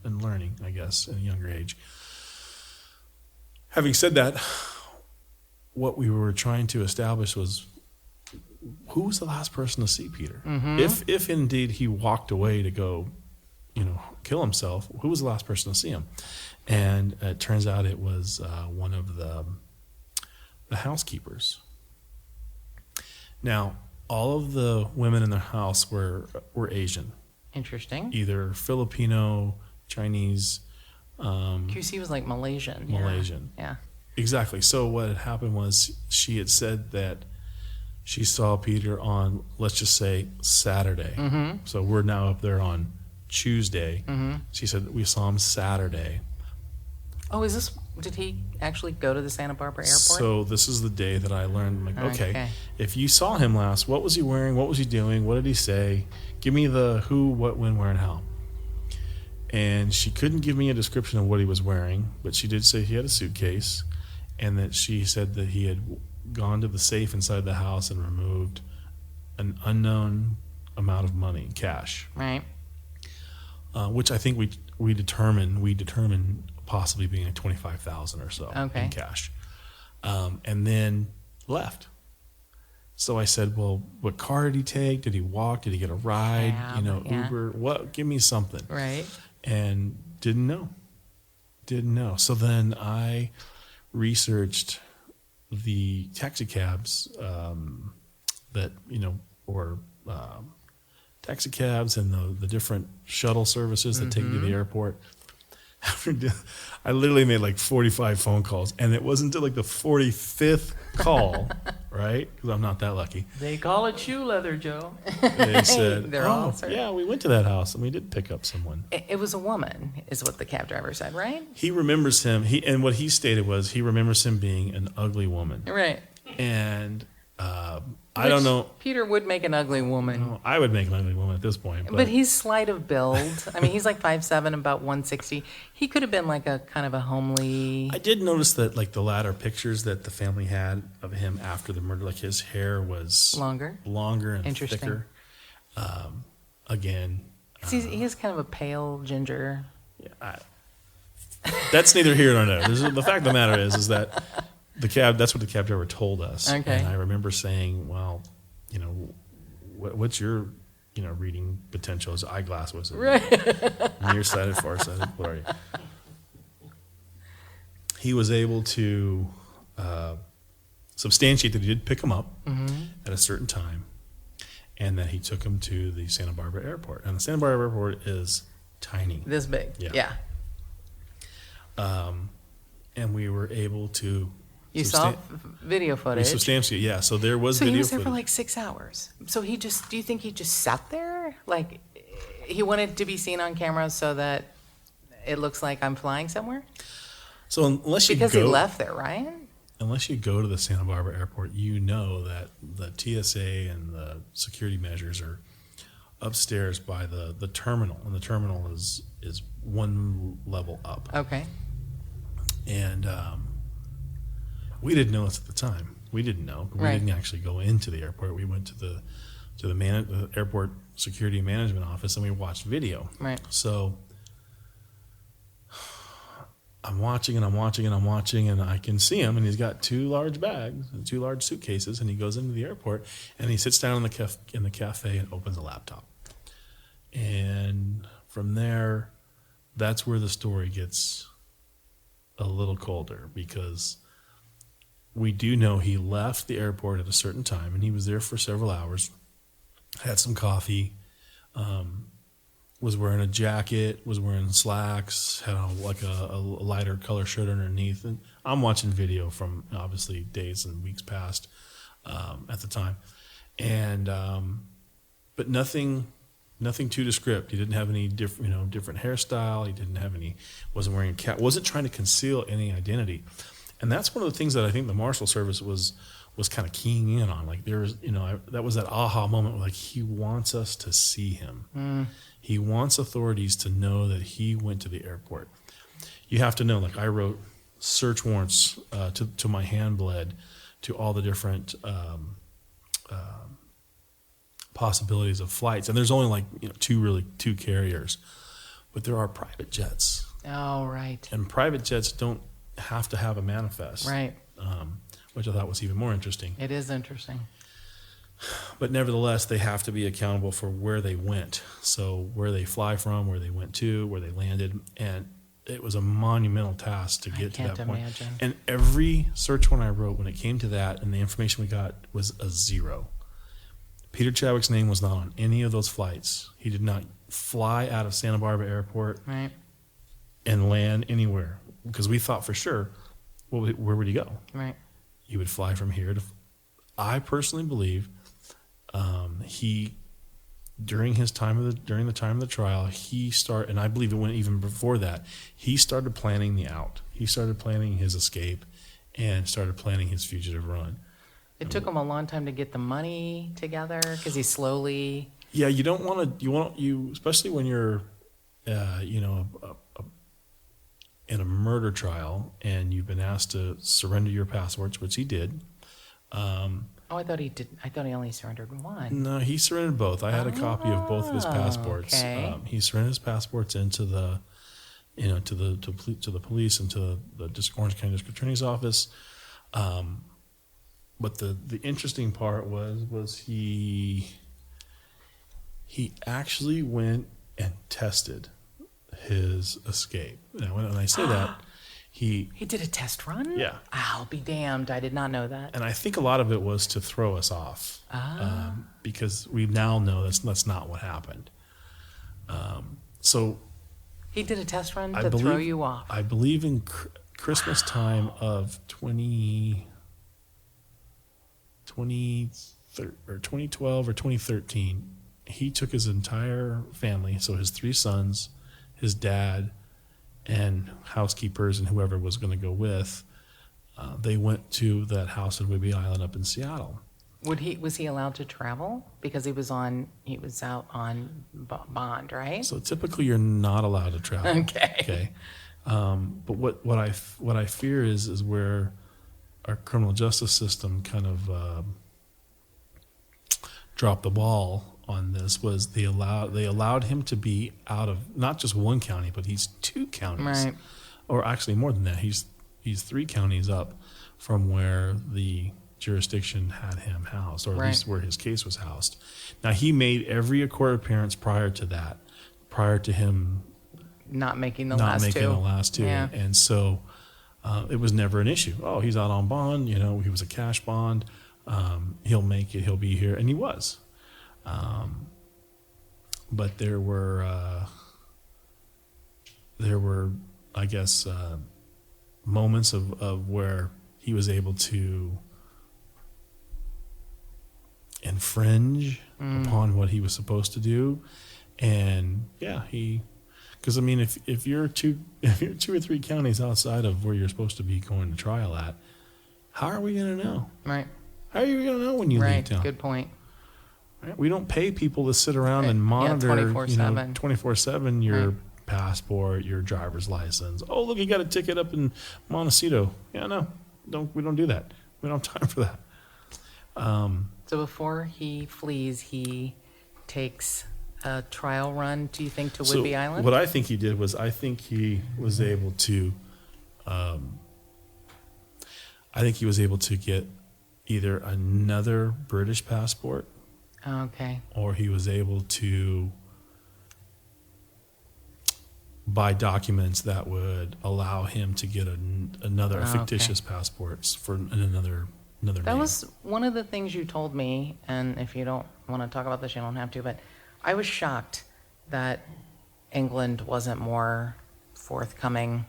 in learning, I guess, at a younger age. Having said that, what we were trying to establish was who was the last person to see Peter. Mm-hmm. If indeed he walked away to go, kill himself, who was the last person to see him? And it turns out it was one of the the housekeepers. Now, all of the women in the house were Asian, Interesting. either Filipino, Chinese, QC was like Malaysian. Malaysian. Yeah. Exactly. So what had happened was she had said that she saw Peter on, let's just say, Saturday. Mm-hmm. So we're now up there on Tuesday. Mm-hmm. She said we saw him Saturday. Oh, did he actually go to the Santa Barbara airport? So this is the day that I learned, like, okay, Okay. if you saw him last, what was he wearing? What was he doing? What did he say? Give me the who, what, when, where, and how. And she couldn't give me a description of what he was wearing, but she did say he had a suitcase, and that she said that he had gone to the safe inside the house and removed an unknown amount of money, cash. Right. Which I think we determined possibly being like $25,000 or so in cash, and then left. So I said, "Well, what car did he take? Did he walk? Did he get a ride? Yeah. Uber? What? Give me something." Right. And didn't know. So then I researched the taxi cabs taxi cabs and the different shuttle services that take you to the airport. I literally made like 45 phone calls, and it wasn't until like the 45th call, right? Because I'm not that lucky. They call it shoe leather, Joe. They said, They're all yeah, we went to that house, and we did pick up someone. It was a woman, is what the cab driver said, right? He remembers him, and what he stated was he remembers him being an ugly woman. Right. And I don't know. Peter would make an ugly woman. I would make an ugly woman at this point. But he's slight of build. I mean, he's like 5'7", about 160. He could have been like a kind of a homely. I did notice that, like, the latter pictures that the family had of him after the murder, like his hair was Longer and Interesting. thicker. Again, He is kind of a pale ginger. that's neither here nor there. The fact of the matter is that that's what the cab driver told us. Okay. And I remember saying, well, what's your, reading potential? His eyeglass was nearsighted, farsighted. What are you? He was able to substantiate that he did pick him up at a certain time, and that he took him to the Santa Barbara airport. And the Santa Barbara airport is tiny. This big. Yeah. And we were able to. You saw video footage. Substantiate, yeah. So there was video footage. So he was there for like 6 hours. So do you think he just sat there? Like, he wanted to be seen on camera so that it looks like I'm flying somewhere? So because he left there, right? Unless you go to the Santa Barbara airport, you know that the TSA and the security measures are upstairs by the terminal, and the terminal is one level up. Okay. And we didn't know this at the time. We didn't know. We didn't actually go into the airport. We went to the airport security management office, and we watched video. Right. So I'm watching, and I can see him, and he's got 2 large bags, 2 large suitcases, and he goes into the airport, and he sits down in the cafe and opens a laptop. And from there, that's where the story gets a little colder, because we do know he left the airport at a certain time, and he was there for several hours, had some coffee, was wearing a jacket, was wearing slacks, had a lighter color shirt underneath. And I'm watching video from obviously days and weeks past at the time, and but nothing too descriptive. He didn't have any different hairstyle. He didn't have any. Wasn't wearing a cap. Wasn't trying to conceal any identity. And that's one of the things that I think the Marshal Service was kind of keying in on. Like, there was, that was that aha moment where, like, he wants us to see him. He wants authorities to know that he went to the airport. You have to know, like, I wrote search warrants to my hand bled to all the different possibilities of flights. And there's only like two carriers, but there are private jets. Oh, right. And private jets don't have to have a manifest. Right. Which I thought was even more interesting. It is interesting. But nevertheless, they have to be accountable for where they went. So where they fly from, where they went to, where they landed. And it was a monumental task to get to that point. Imagine. And every search warrant I wrote, when it came to that, and the information we got was a 0. Peter Chadwick's name was not on any of those flights. He did not fly out of Santa Barbara Airport Right. and land anywhere, because we thought for sure, well, where would he go? Right. He would fly from here to. I personally believe he, during the time of the trial, and I believe it went even before that. He started planning the out. He started planning his escape, and started planning his fugitive run. It took him a long time to get the money together because he slowly. Yeah, you don't want to. Especially when you're, in a murder trial and you've been asked to surrender your passports, which he did. I thought he did. I thought he only surrendered one. No, he surrendered both. I had a copy of both of his passports. Okay. He surrendered his passports into the, to the police and to the Orange County District Attorney's office. But the interesting part was he actually went and tested his escape. Now, when I say that, he did a test run? Yeah. I'll be damned. I did not know that. and I think a lot of it was to throw us off, because we now know that's not what happened. So He did a test run I to believe throw you off. I believe in Christmas time of 2012 or 2013, he took his entire family, so his 3 sons, his dad, and housekeepers and whoever was going to go with, they went to that house in Whidbey Island up in Seattle. Was he allowed to travel because he was out on bond, right? So typically you're not allowed to travel. Okay. But what I fear is where our criminal justice system kind of dropped the ball on this. Was they allowed him to be out of not just one county, but he's 2 counties, Right. or actually more than that. He's 3 counties up from where the jurisdiction had him housed, or at Right. least where his case was housed. Now, he made every court appearance prior to him Not making the not last making two. the last 2. Yeah. And so it was never an issue. Oh, he's out on bond. He was a cash bond. He'll make it. He'll be here. And he was. But there were, I guess, moments of where he was able to infringe upon what he was supposed to do. And yeah, because I mean, if you're 2 or 3 counties outside of where you're supposed to be going to trial at, how are we going to know? Right. How are you going to know when you leave Right. town? Good point. Right? We don't pay people to sit around and Yeah, monitor 24/7. 24/7 your Right. passport, your driver's license. Oh, look, you got a ticket up in Montecito. Yeah, no, we don't do that. We don't have time for that. So before he flees, he takes a trial run, do you think, to Whidbey Island? What I think he did was, I think he was able to get either another British passport, Okay. or he was able to buy documents that would allow him to get another fictitious passports for another That name. was one of the things you told me, and if you don't want to talk about this, you don't have to, but I was shocked that England wasn't more forthcoming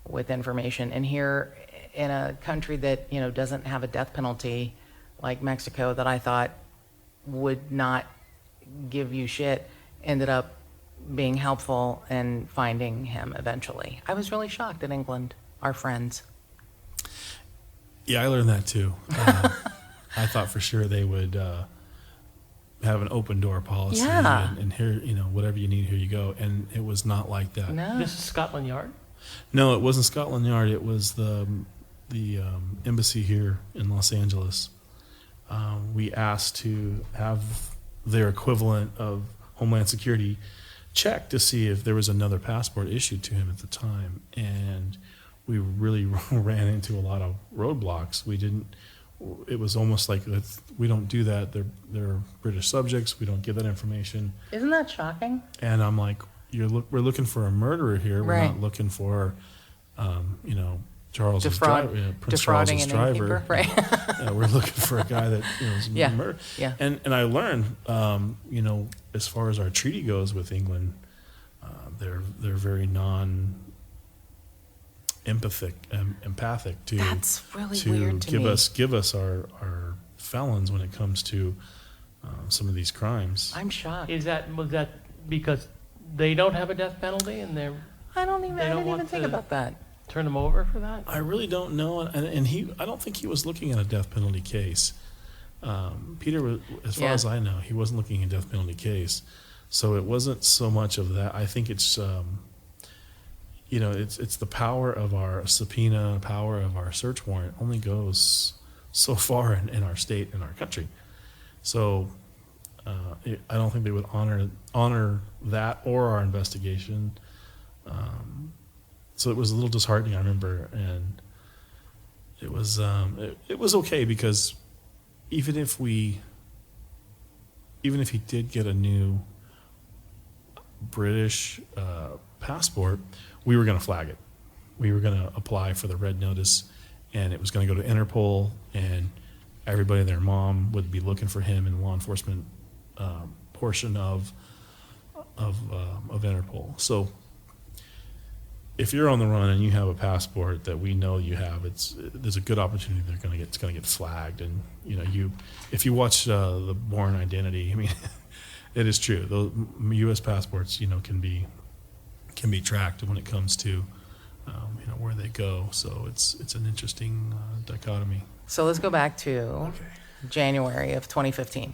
with information. And here, in a country that, doesn't have a death penalty like Mexico, that I thought would not give you shit, ended up being helpful in finding him eventually. I was really shocked at England, our friends. Yeah, I learned that too. I thought for sure they would have an open door policy, Yeah. and here, whatever you need, here you go. And it was not like that. No. This is Scotland Yard? No, it wasn't Scotland Yard. It was the embassy here in Los Angeles. We asked to have their equivalent of Homeland Security check to see if there was another passport issued to him at the time, and we really ran into a lot of roadblocks. It was almost like, we don't do that. They're British subjects. We don't give that information. Isn't that shocking? And I'm like, we're looking for a murderer here. We're Right. not looking for, Charles Defrauding Charles's an driver. innkeeper, right? We're looking for a guy that is Yeah. murdered. Yeah. And I learned, as far as our treaty goes with England, they're very empathic to That's really weird to give me. give us our felons when it comes to some of these crimes. I'm shocked. Was that because they don't have a death penalty and I don't didn't want even think to- about that. turn them over for that? I really don't know, and I don't think he was looking at a death penalty case. Peter, as far as I know, he wasn't looking at a death penalty case, so it wasn't so much of that. I think it's it's the power of our subpoena, power of our search warrant only goes so far in our state and our country. So I don't think they would honor that or our investigation. So it was a little disheartening, I remember, and it was okay because even if he did get a new British passport, we were going to flag it. We were going to apply for the red notice, and it was going to go to Interpol, and everybody and their mom would be looking for him in the law enforcement portion of Interpol. So if you're on the run and you have a passport that we know you have, there's a good opportunity it's going to get flagged. And if you watch the Bourne Identity, I mean, it is true. Those U.S. passports, can be tracked when it comes to where they go. So it's an interesting dichotomy. So let's go back to January of 2015.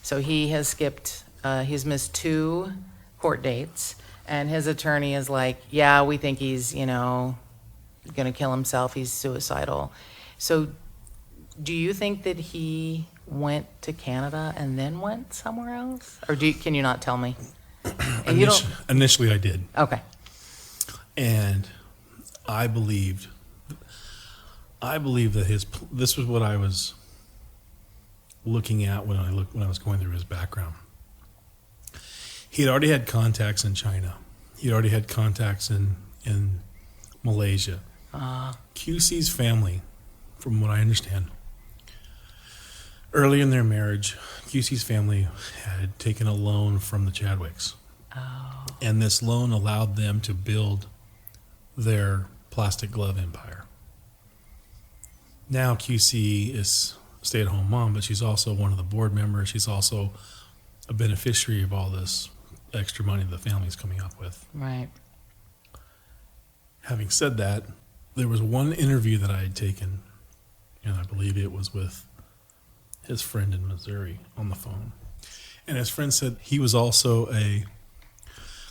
So he has skipped. He's missed 2 court dates. And his attorney is like, yeah, we think he's, going to kill himself. He's suicidal. So do you think that he went to Canada and then went somewhere else? Or can you not tell me? And Initially, I did. Okay. And I believed that this was what I was looking at when I was going through his background. He'd already had contacts in China. He'd already had contacts in Malaysia. QC's family, from what I understand, early in their marriage, QC's family had taken a loan from the Chadwicks. Oh. And this loan allowed them to build their plastic glove empire. Now QC is a stay-at-home mom, but she's also one of the board members. She's also a beneficiary of all this extra money the family's coming up with. Right. Having said that, there was one interview that I had taken, and I believe it was with his friend in Missouri on the phone. And his friend said he was also a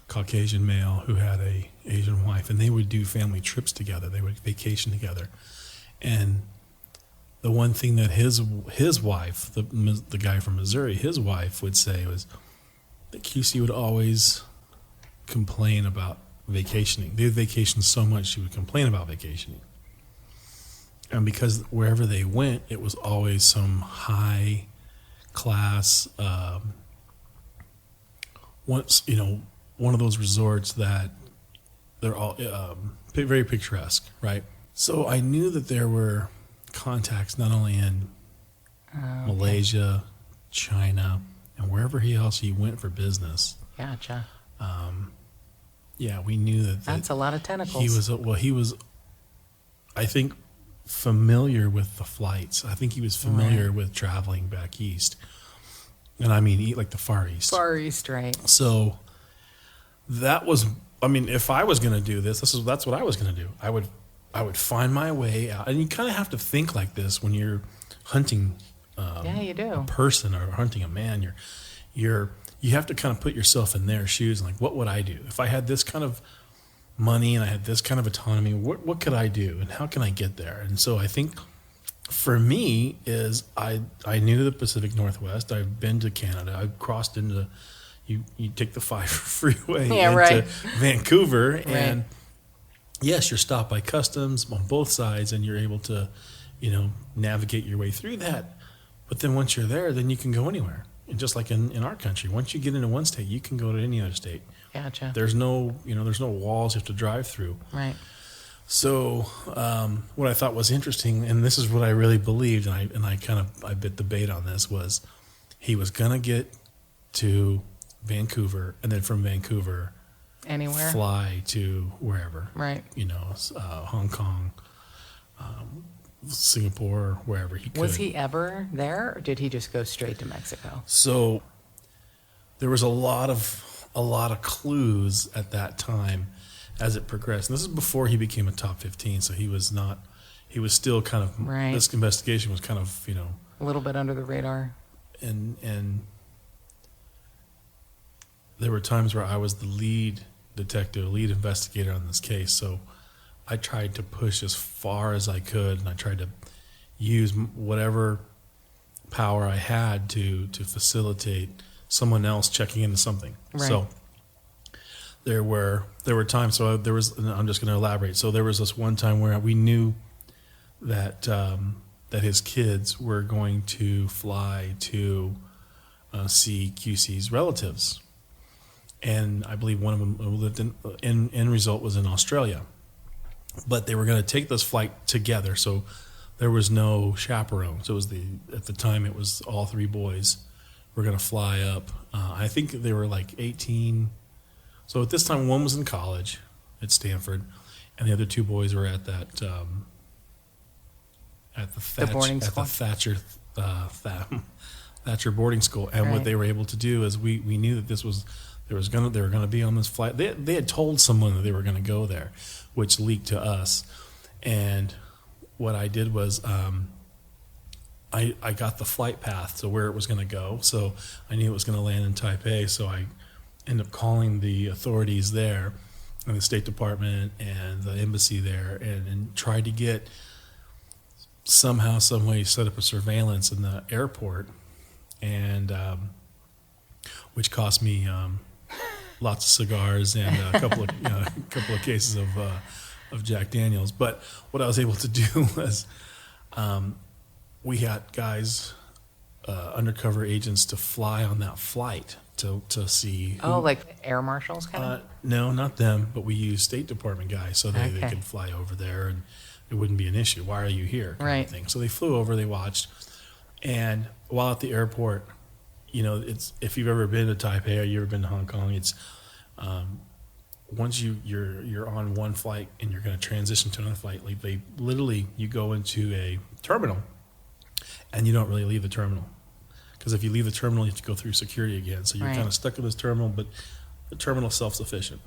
Caucasian male who had a Asian wife, and they would do family trips together. They would vacation together. And the one thing that his wife, the guy from Missouri, his wife would say was that QC would always complain about vacationing. They would vacation so much she would complain about vacationing. And because wherever they went, it was always some high class, one of those resorts that they're all very picturesque, right? So I knew that there were contacts not only in Malaysia, China, and wherever else he went for business. Gotcha. We knew that That's a lot of tentacles. He was, I think, familiar with the flights. I think he was familiar with traveling back east. And I mean, like the Far East. Far East, right. So that was, if I was going to do this, that's what I was going to do. I would find my way out. And you kind of have to think like this when you're hunting you do. a person or hunting a man. You have to kind of put yourself in their shoes and like, what would I do? If I had this kind of money and I had this kind of autonomy, what could I do and how can I get there? And so I think for me is I knew the Pacific Northwest. I've been to Canada. I've crossed into, you take the 5 freeway into Vancouver and yes, you're stopped by customs on both sides and you're able to, navigate your way through that. But then once you're there, then you can go anywhere. And just like in our country, once you get into one state, you can go to any other state. Gotcha. There's no walls you have to drive through. Right. So what I thought was interesting, and this is what I really believed, and I bit the bait on this, was he was gonna get to Vancouver, and then from Vancouver, Anywhere. fly to wherever. Right. Hong Kong, Singapore, wherever he could. Was he ever there, or did he just go straight to Mexico? So there was a lot of clues at that time as it progressed. And this is before he became a top 15, so he was still kind of, right. This investigation was kind of, a little bit under the radar. And there were times where I was the lead detective, lead investigator on this case, so I tried to push as far as I could, and I tried to use whatever power I had to facilitate someone else checking into something. Right. So there were times. So there was. And I'm just going to elaborate. So there was this one time where we knew that that his kids were going to fly to see QC's relatives, and I believe one of them lived in result was in Australia. But they were going to take this flight together, so there was no chaperone. So it was at the time it was all three boys were going to fly up. I think they were like 18. So at this time, one was in college at Stanford, and the other two boys were at that Thatcher boarding school. And Right. what they were able to do is we knew that they were going to be on this flight. They had told someone that they were going to go there, which leaked to us. And what I did was I got the flight path to where it was going to go. So I knew it was going to land in Taipei. So I ended up calling the authorities there and the State Department and the embassy there and tried to get somehow, some way set up a surveillance in the airport, and which cost me lots of cigars and a couple of cases of Jack Daniels. But what I was able to do was we had guys, undercover agents, to fly on that flight to see. Like air marshals kind of? No, not them, but we used State Department guys so they could fly over there and it wouldn't be an issue. Why are you here? Kind of thing. So they flew over, they watched, and while at the airport, it's, if you've ever been to Taipei or you've ever been to Hong Kong, it's once you're on one flight and you're going to transition to another flight, like they literally, you go into a terminal and you don't really leave the terminal, because if you leave the terminal, you have to go through security again. So you're kind of stuck in this terminal, but the terminal's self-sufficient.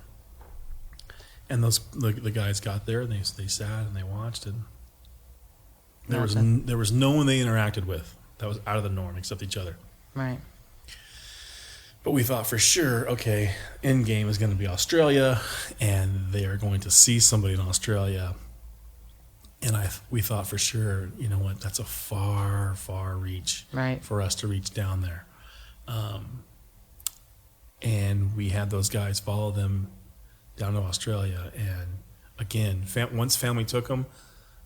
And the guys got there and they sat and they watched, and there was no one they interacted with that was out of the norm except each other. Right. But we thought for sure, okay, end game is going to be Australia, and they are going to see somebody in Australia. And we thought for sure, you know what, that's a far, far reach for us to reach down there. And we had those guys follow them down to Australia. And again, once family took them,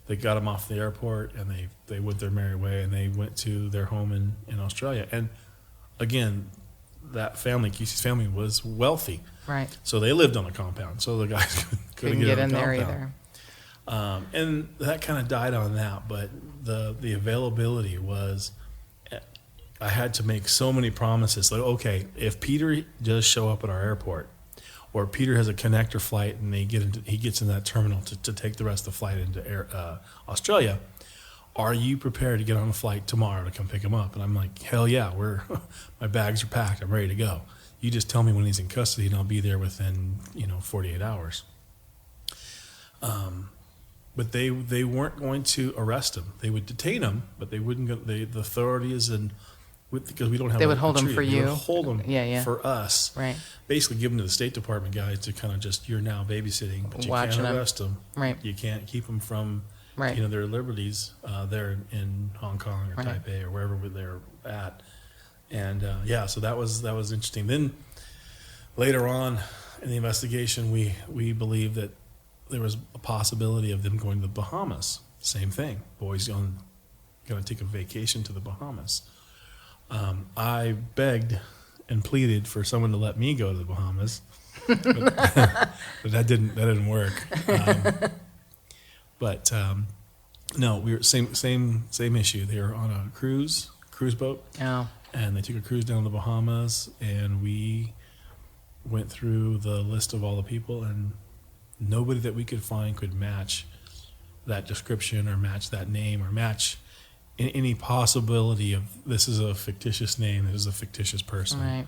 they got them off the airport, and they went their merry way, and they went to their home in Australia. And again, that family, QC's family, was wealthy. Right. So they lived on a compound. So the guys couldn't get in there either. And that kind of died on that. But the availability was, I had to make so many promises. Like, okay, if Peter does show up at our airport, or Peter has a connector flight and he gets in that terminal to take the rest of the flight into Australia, are you prepared to get on a flight tomorrow to come pick him up? And I'm like, hell yeah, my bags are packed. I'm ready to go. You just tell me when he's in custody, and I'll be there within 48 hours. But they weren't going to arrest him. They would detain him, but they wouldn't go. The authorities because we don't have. They would hold him for you. They would hold him for us. Right. Basically, give him to the State Department guys to kind of just, you're now babysitting, but you Watching can't arrest him. Right. You can't keep them from their liberties there in Hong Kong or Taipei or wherever they're at. And so that was interesting. Then later on in the investigation, we believe that there was a possibility of them going to the Bahamas. Same thing. Boys going to take a vacation to the Bahamas. I begged and pleaded for someone to let me go to the Bahamas. but that didn't work. No, we were same issue. They were on a cruise boat, and they took a cruise down to the Bahamas, and we went through the list of all the people, and nobody that we could find could match that description or match that name or match any possibility of this is a fictitious name, this is a fictitious person. Right.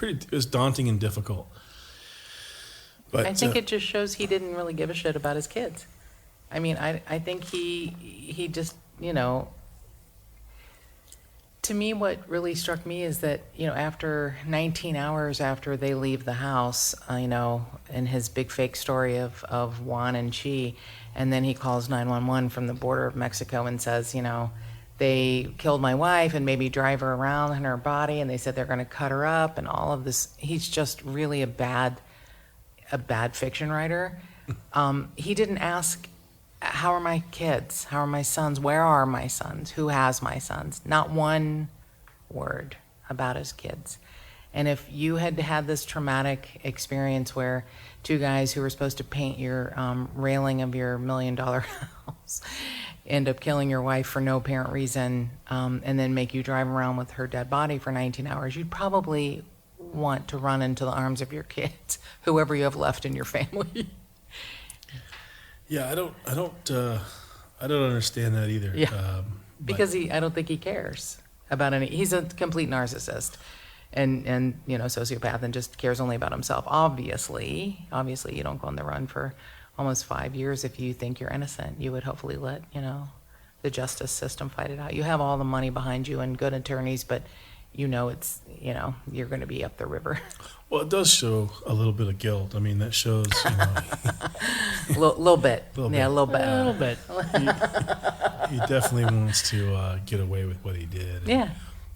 It was daunting and difficult. But I think it just shows he didn't really give a shit about his kids. I mean, I think he just, to me, what really struck me is that, after 19 hours after they leave the house, in his big fake story of Juan and Chi, and then he calls 911 from the border of Mexico and says, they killed my wife and maybe drive her around in her body, and they said they're going to cut her up and all of this. He's just really a bad fiction writer. He didn't ask, how are my kids? How are my sons? Where are my sons? Who has my sons? Not one word about his kids. And if you had had this traumatic experience where two guys who were supposed to paint your railing of your $1 million house end up killing your wife for no apparent reason, and then make you drive around with her dead body for 19 hours, you'd probably want to run into the arms of your kids, whoever you have left in your family. Yeah, I don't understand that either. Yeah, because I don't think he cares about any. He's a complete narcissist, and sociopath, and just cares only about himself. Obviously, you don't go on the run for almost 5 years if you think you're innocent. You would hopefully let the justice system fight it out. You have all the money behind you and good attorneys, but it's you're going to be up the river. Well, it does show a little bit of guilt. I mean, that shows little bit. Yeah, a little bit. He definitely wants to get away with what he did. Yeah.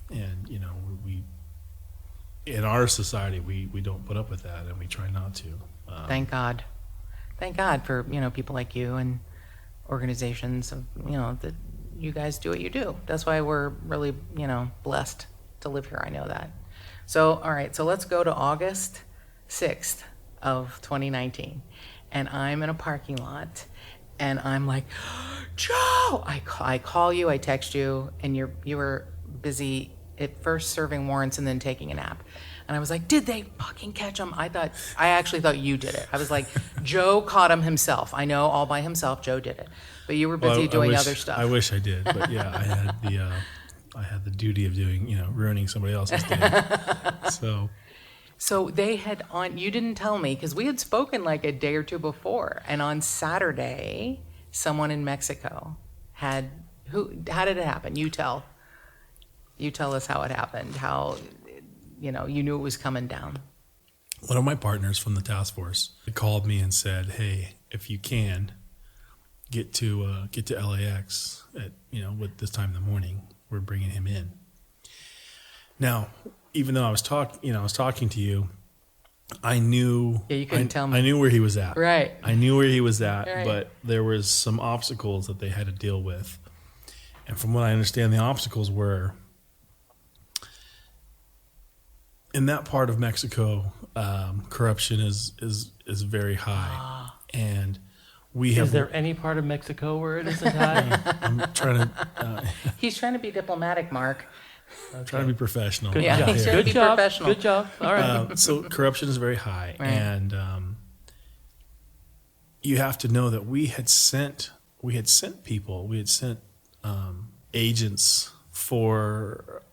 And we in our society we don't put up with that, and we try not to. Thank God for people like you and organizations of that you guys do what you do. That's why we're really blessed to live here. I know that. So all right, so let's go to August 6th of 2019, and I'm in a parking lot, and I'm like, Joe, I call you, I text you, and you were busy at first serving warrants and then taking a nap. And I was like, did they fucking catch him? I actually thought you did it. I was like, Joe caught him himself. I know, all by himself, Joe did it. But you were busy doing other stuff. I wish I did, but yeah, I had the duty of doing, ruining somebody else's day. So they had you didn't tell me, because we had spoken like a day or two before. And on Saturday, someone in Mexico how did it happen? You tell us how it happened, how, you knew it was coming down. One of my partners from the task force called me and said, hey, if you can, get to LAX at, with this time in the morning, we're bringing him in. Now, even though I was talking to you, I knew. Yeah, you couldn't tell me. I knew where he was at. Right. I knew where he was at, right. But there was some obstacles that they had to deal with. And from what I understand, the obstacles were in that part of Mexico, corruption is very high, and Is there any part of Mexico where it isn't high? I'm trying to. He's trying to be diplomatic, Mark. I'm trying to be professional. Good Yeah, job. he's trying to be professional. Good job. All right. So corruption is very high, Right. and you have to know that we had sent people, we had sent agents for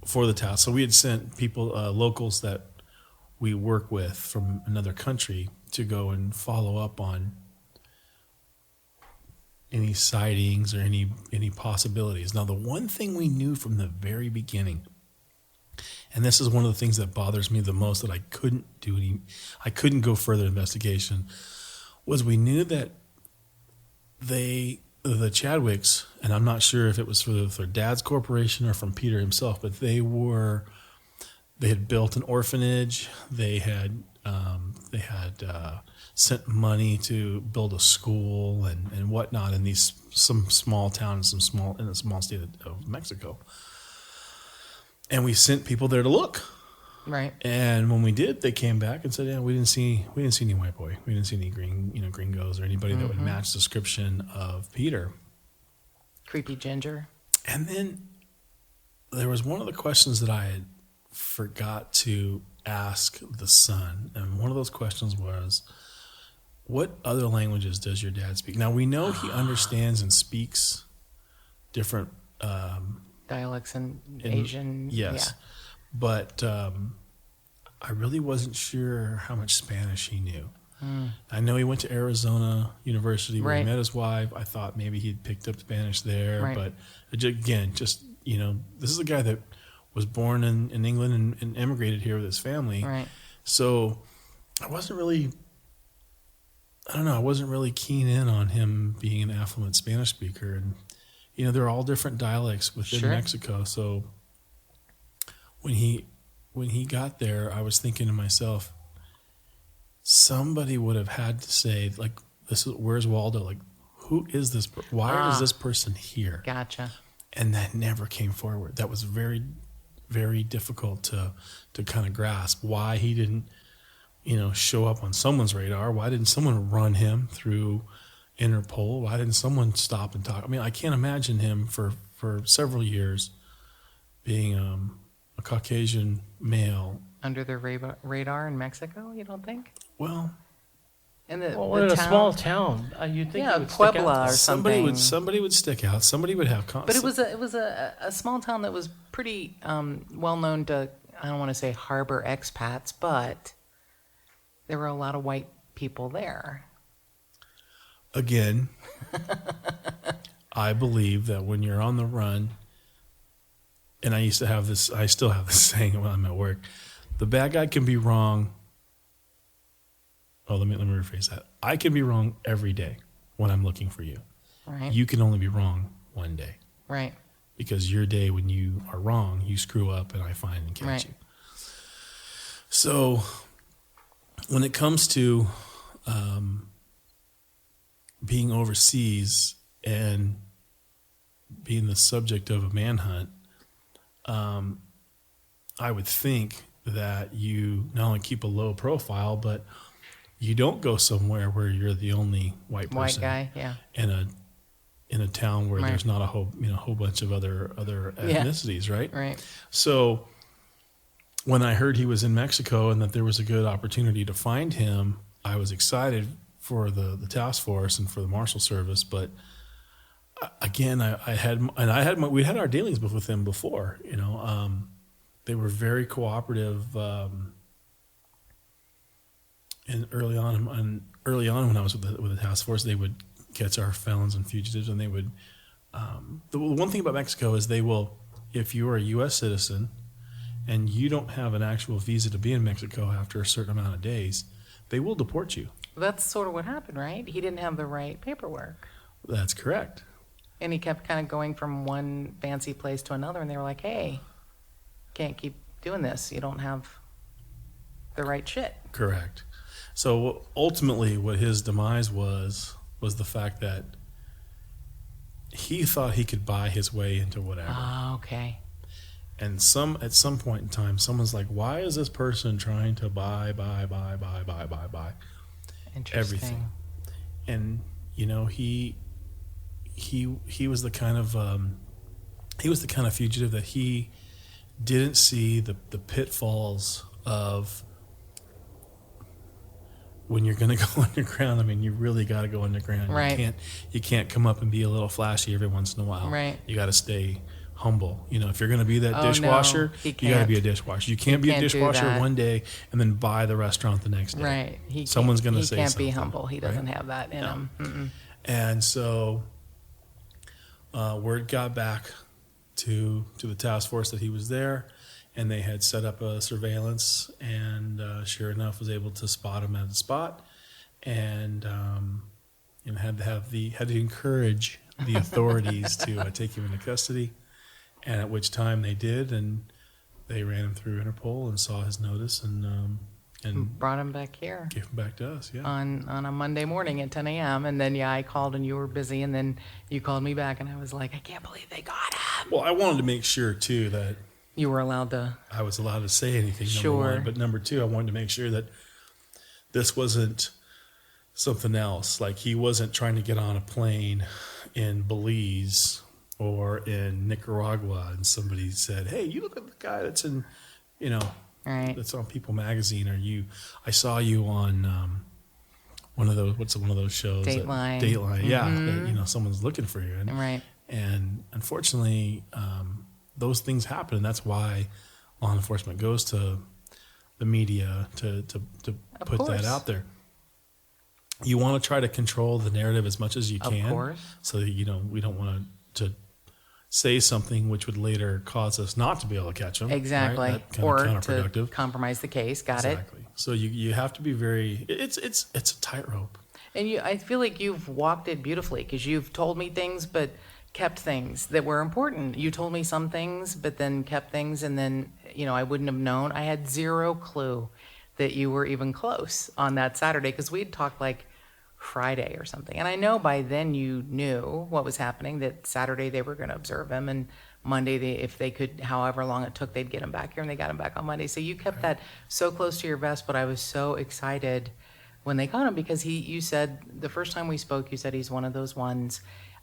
the task. So we had sent people, locals that we work with from another country, to go and follow up on any sightings or any possibilities. Now, the one thing we knew from the very beginning, and this is one of the things that bothers me the most, that I couldn't go further investigation, was we knew that the Chadwicks, and I'm not sure if it was for their dad's corporation or from Peter himself, but they had built an orphanage. They had sent money to build a school and whatnot in some small town in a small state of Mexico. And we sent people there to look. Right. And when we did, they came back and said, "Yeah, we didn't see any white boy. We didn't see any gringos or anybody that would match the description of Peter." Creepy ginger. And then there was one of the questions that I had forgot to ask the son, and one of those questions was, "What other languages does your dad speak?" Now we know he understands and speaks different Dialects and Asian. Yes. Yeah. But I really wasn't sure how much Spanish he knew. I know he went to Arizona University where he met his wife. I thought maybe he'd picked up Spanish there. Right. But again, just, this is a guy that was born in England and immigrated here with his family. Right. So I wasn't really keen in on him being an affluent Spanish speaker. And, there are all different dialects within Mexico. So when he got there, I was thinking to myself, somebody would have had to say, like, where's Waldo? Like, who is this? Why is this person here? Gotcha. And that never came forward. That was very, very difficult to kind of grasp why he didn't, show up on someone's radar. Why didn't someone run him through Interpol? Why didn't someone stop and talk? I mean, I can't imagine him for several years being a Caucasian male. Under the radar in Mexico, you don't think? Well, in in a small town, you'd think it would stick Puebla out. or something. Somebody would stick out. Somebody would have. But it was a small town that was pretty well known to, I don't want to say harbor expats, but there were a lot of white people there. Again, I believe that when you're on the run, and I used to have this, I still have this saying when I'm at work, the bad guy can be wrong. Oh, let me rephrase that. I can be wrong every day when I'm looking for you. Right. You can only be wrong one day. Right. Because your day when you are wrong, you screw up and I find and catch you. So when it comes to being overseas and being the subject of a manhunt, I would think that you not only keep a low profile, but you don't go somewhere where you're the only white person. White guy, yeah. In a town where there's not a whole bunch of other ethnicities, right? Right. So when I heard he was in Mexico and that there was a good opportunity to find him, I was excited for the task force and for the Marshal Service. But again, we had our dealings with him before. They were very cooperative. And early on when I was with the task force, they would catch our felons and fugitives, and they would. The one thing about Mexico is they will, if you are a U.S. citizen and you don't have an actual visa to be in Mexico after a certain amount of days, they will deport you. That's sort of what happened, right? He didn't have the right paperwork. That's correct. And he kept kind of going from one fancy place to another, and they were like, hey, can't keep doing this. You don't have the right shit. Correct. So ultimately what his demise was the fact that he thought he could buy his way into whatever. Oh, okay. And at some point in time, someone's like, why is this person trying to buy everything? And he was the kind of fugitive that he didn't see the pitfalls of when you're going to go underground. I mean, you really got to go underground. Right. You can't come up and be a little flashy every once in a while. Right. You got to stay humble. If you're going to be that dishwasher, you got to be a dishwasher. You can't be a dishwasher one day and then buy the restaurant the next day. Right. Someone's going to say something. something. He can't be humble. He doesn't have that in him. Mm-mm. And so word got back to the task force that he was there, and they had set up a surveillance, and sure enough was able to spot him at the spot, and had to encourage the authorities to take him into custody, and at which time they did, and they ran him through Interpol and saw his notice and brought him back here. Gave him back to us, yeah. On a Monday morning at 10 a.m. And then, I called and you were busy. And then you called me back and I was like, I can't believe they got him. Well, I wanted to make sure, too, that, You were allowed to. I was allowed to say anything, number Sure. one. But number two, I wanted to make sure that this wasn't something else. Like he wasn't trying to get on a plane in Belize or in Nicaragua and somebody said, hey, you look at the guy that's in, Right. that's on People Magazine, or I saw you on one of those shows? Dateline. Dateline, yeah. That, someone's looking for you. Right. And unfortunately, those things happen, and that's why law enforcement goes to the media to put that out there. You want to try to control the narrative as much as you can. Of course. So that, we don't want to say something which would later cause us not to be able to catch them. Exactly. Right? That kind Or of counterproductive. to compromise the case. Got it. Exactly. So you have to be very. It's a tightrope. And I feel like you've walked it beautifully because you've told me things, but kept things that were important. You told me some things, but then kept things, and then I wouldn't have known. I had zero clue that you were even close on that Saturday because we'd talked like Friday or something. And I know by then you knew what was happening, that Saturday they were going to observe him, and Monday, if they could, however long it took, they'd get him back here, and they got him back on Monday. So you kept that so close to your vest, but I was so excited when they caught him because you said, the first time we spoke, you said he's one of those ones.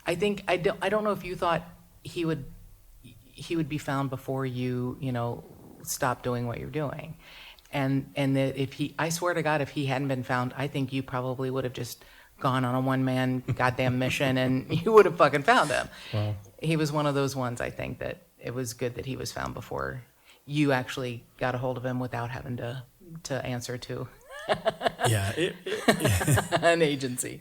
I think, I don't know if you thought he would be found before you stopped doing what you're doing. And that I swear to God, if he hadn't been found, I think you probably would have just gone on a one-man goddamn mission and you would have fucking found him. Wow. He was one of those ones, I think, that it was good that he was found before you actually got a hold of him without having to answer to Yeah. an agency.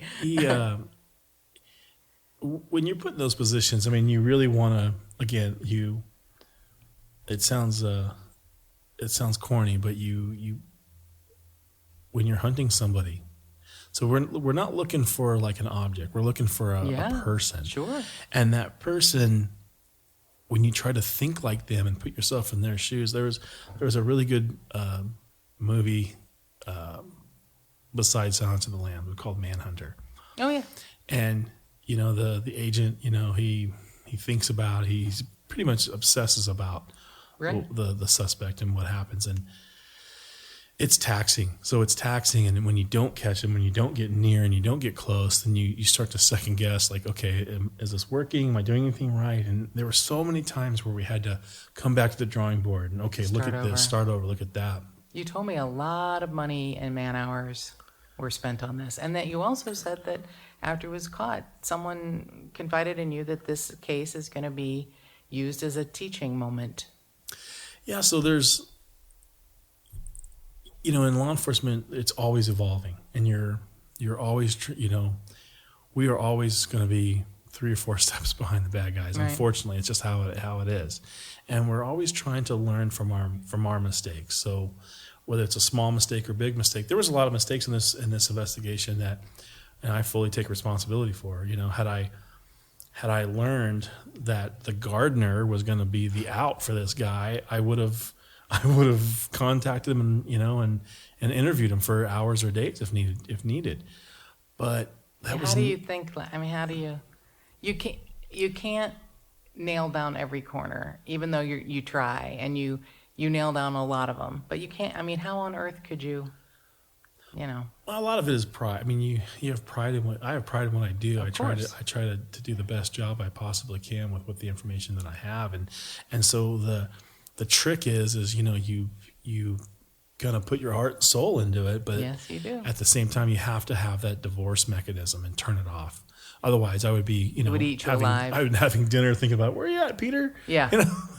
When you're put in those positions, I mean, you really want to, again, it sounds corny, but when you're hunting somebody, so we're not looking for like an object. We're looking for a person. Sure. And that person, when you try to think like them and put yourself in their shoes, there was a really good movie besides Silence of the Lambs called Manhunter. Oh yeah. And the agent, he thinks about, he's pretty much obsesses about the suspect and what happens, and it's taxing. So it's taxing, and when you don't catch him, when you don't get near and you don't get close, then you start to second guess, like, okay, is this working? Am I doing anything right? And there were so many times where we had to come back to the drawing board and, okay, look at this, start over, look at that. You told me a lot of money and man hours were spent on this, and that you also said that after he was caught, someone confided in you that this case is going to be used as a teaching moment. Yeah, so there's, in law enforcement, it's always evolving, and you're always, we are always going to be 3 or 4 steps behind the bad guys. Right. Unfortunately, it's just how it is, and we're always trying to learn from our mistakes. So whether it's a small mistake or big mistake, there was a lot of mistakes in this investigation that, and I fully take responsibility for. Had I learned that the gardener was going to be the out for this guy, I would have contacted him and interviewed him for hours or days if needed. But that was. How do you think? I mean, how do you can't nail down every corner, even though you try and you nail down a lot of them, but you can't. I mean, how on earth could you? Well, a lot of it is pride. I mean, you have pride in what I have pride in what I do. I try to do the best job I possibly can with the information that I have, and so the trick is you gonna put your heart and soul into it, but yes, you do. At the same time, you have to have that divorce mechanism and turn it off. Otherwise, I would be would eat you alive. I would be having dinner thinking about where you at, Peter. Yeah.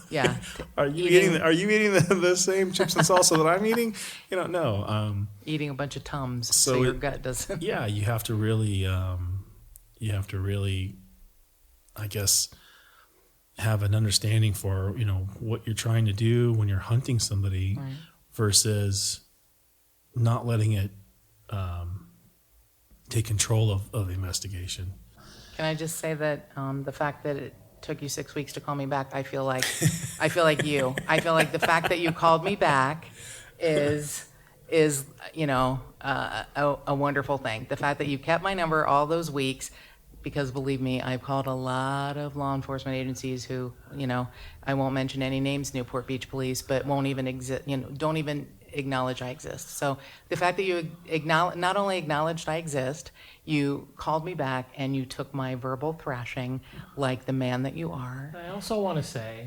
Yeah. Are you eating the same chips and salsa that I'm eating? No. Eating a bunch of Tums so your gut doesn't. Yeah, you have to really, I guess, have an understanding for what you're trying to do when you're hunting somebody, right, versus not letting it take control of the investigation. Can I just say that the fact that it took you 6 weeks to call me back, I feel like you. I feel like the fact that you called me back is a wonderful thing. The fact that you kept my number all those weeks, because believe me, I've called a lot of law enforcement agencies who, I won't mention any names, Newport Beach Police, but won't even exist, don't even acknowledge I exist. So the fact that you not only acknowledged I exist, you called me back and you took my verbal thrashing like the man that you are. I also want to say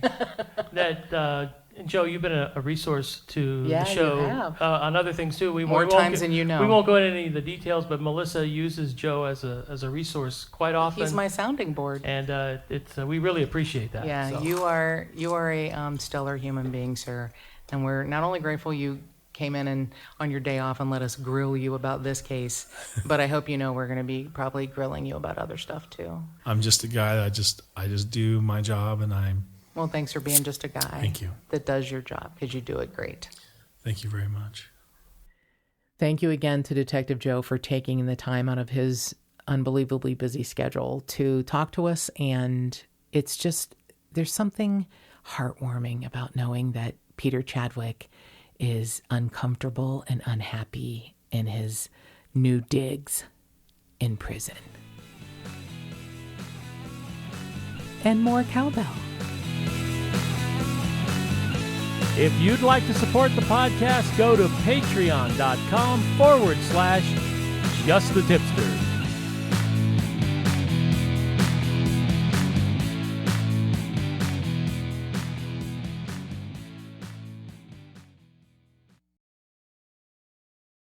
that, Joe, you've been a resource to Yeah, the show you have. On other things too. More times than you know. We won't go into any of the details, but Melissa uses Joe as a resource quite often. He's my sounding board. And we really appreciate that. Yeah, so. you are a stellar human being, sir. And we're not only grateful you came in and on your day off and let us grill you about this case, but I hope you know we're going to be probably grilling you about other stuff too. I'm just a guy that I just do my job, and Well, thanks for being just a guy. Thank you. That does your job, because you do it great. Thank you very much. Thank you again to Detective Joe for taking the time out of his unbelievably busy schedule to talk to us. And it's just, there's something heartwarming about knowing that Peter Chadwick is uncomfortable and unhappy in his new digs in prison. And more cowbell. If you'd like to support the podcast, go to patreon.com/justthetipsters.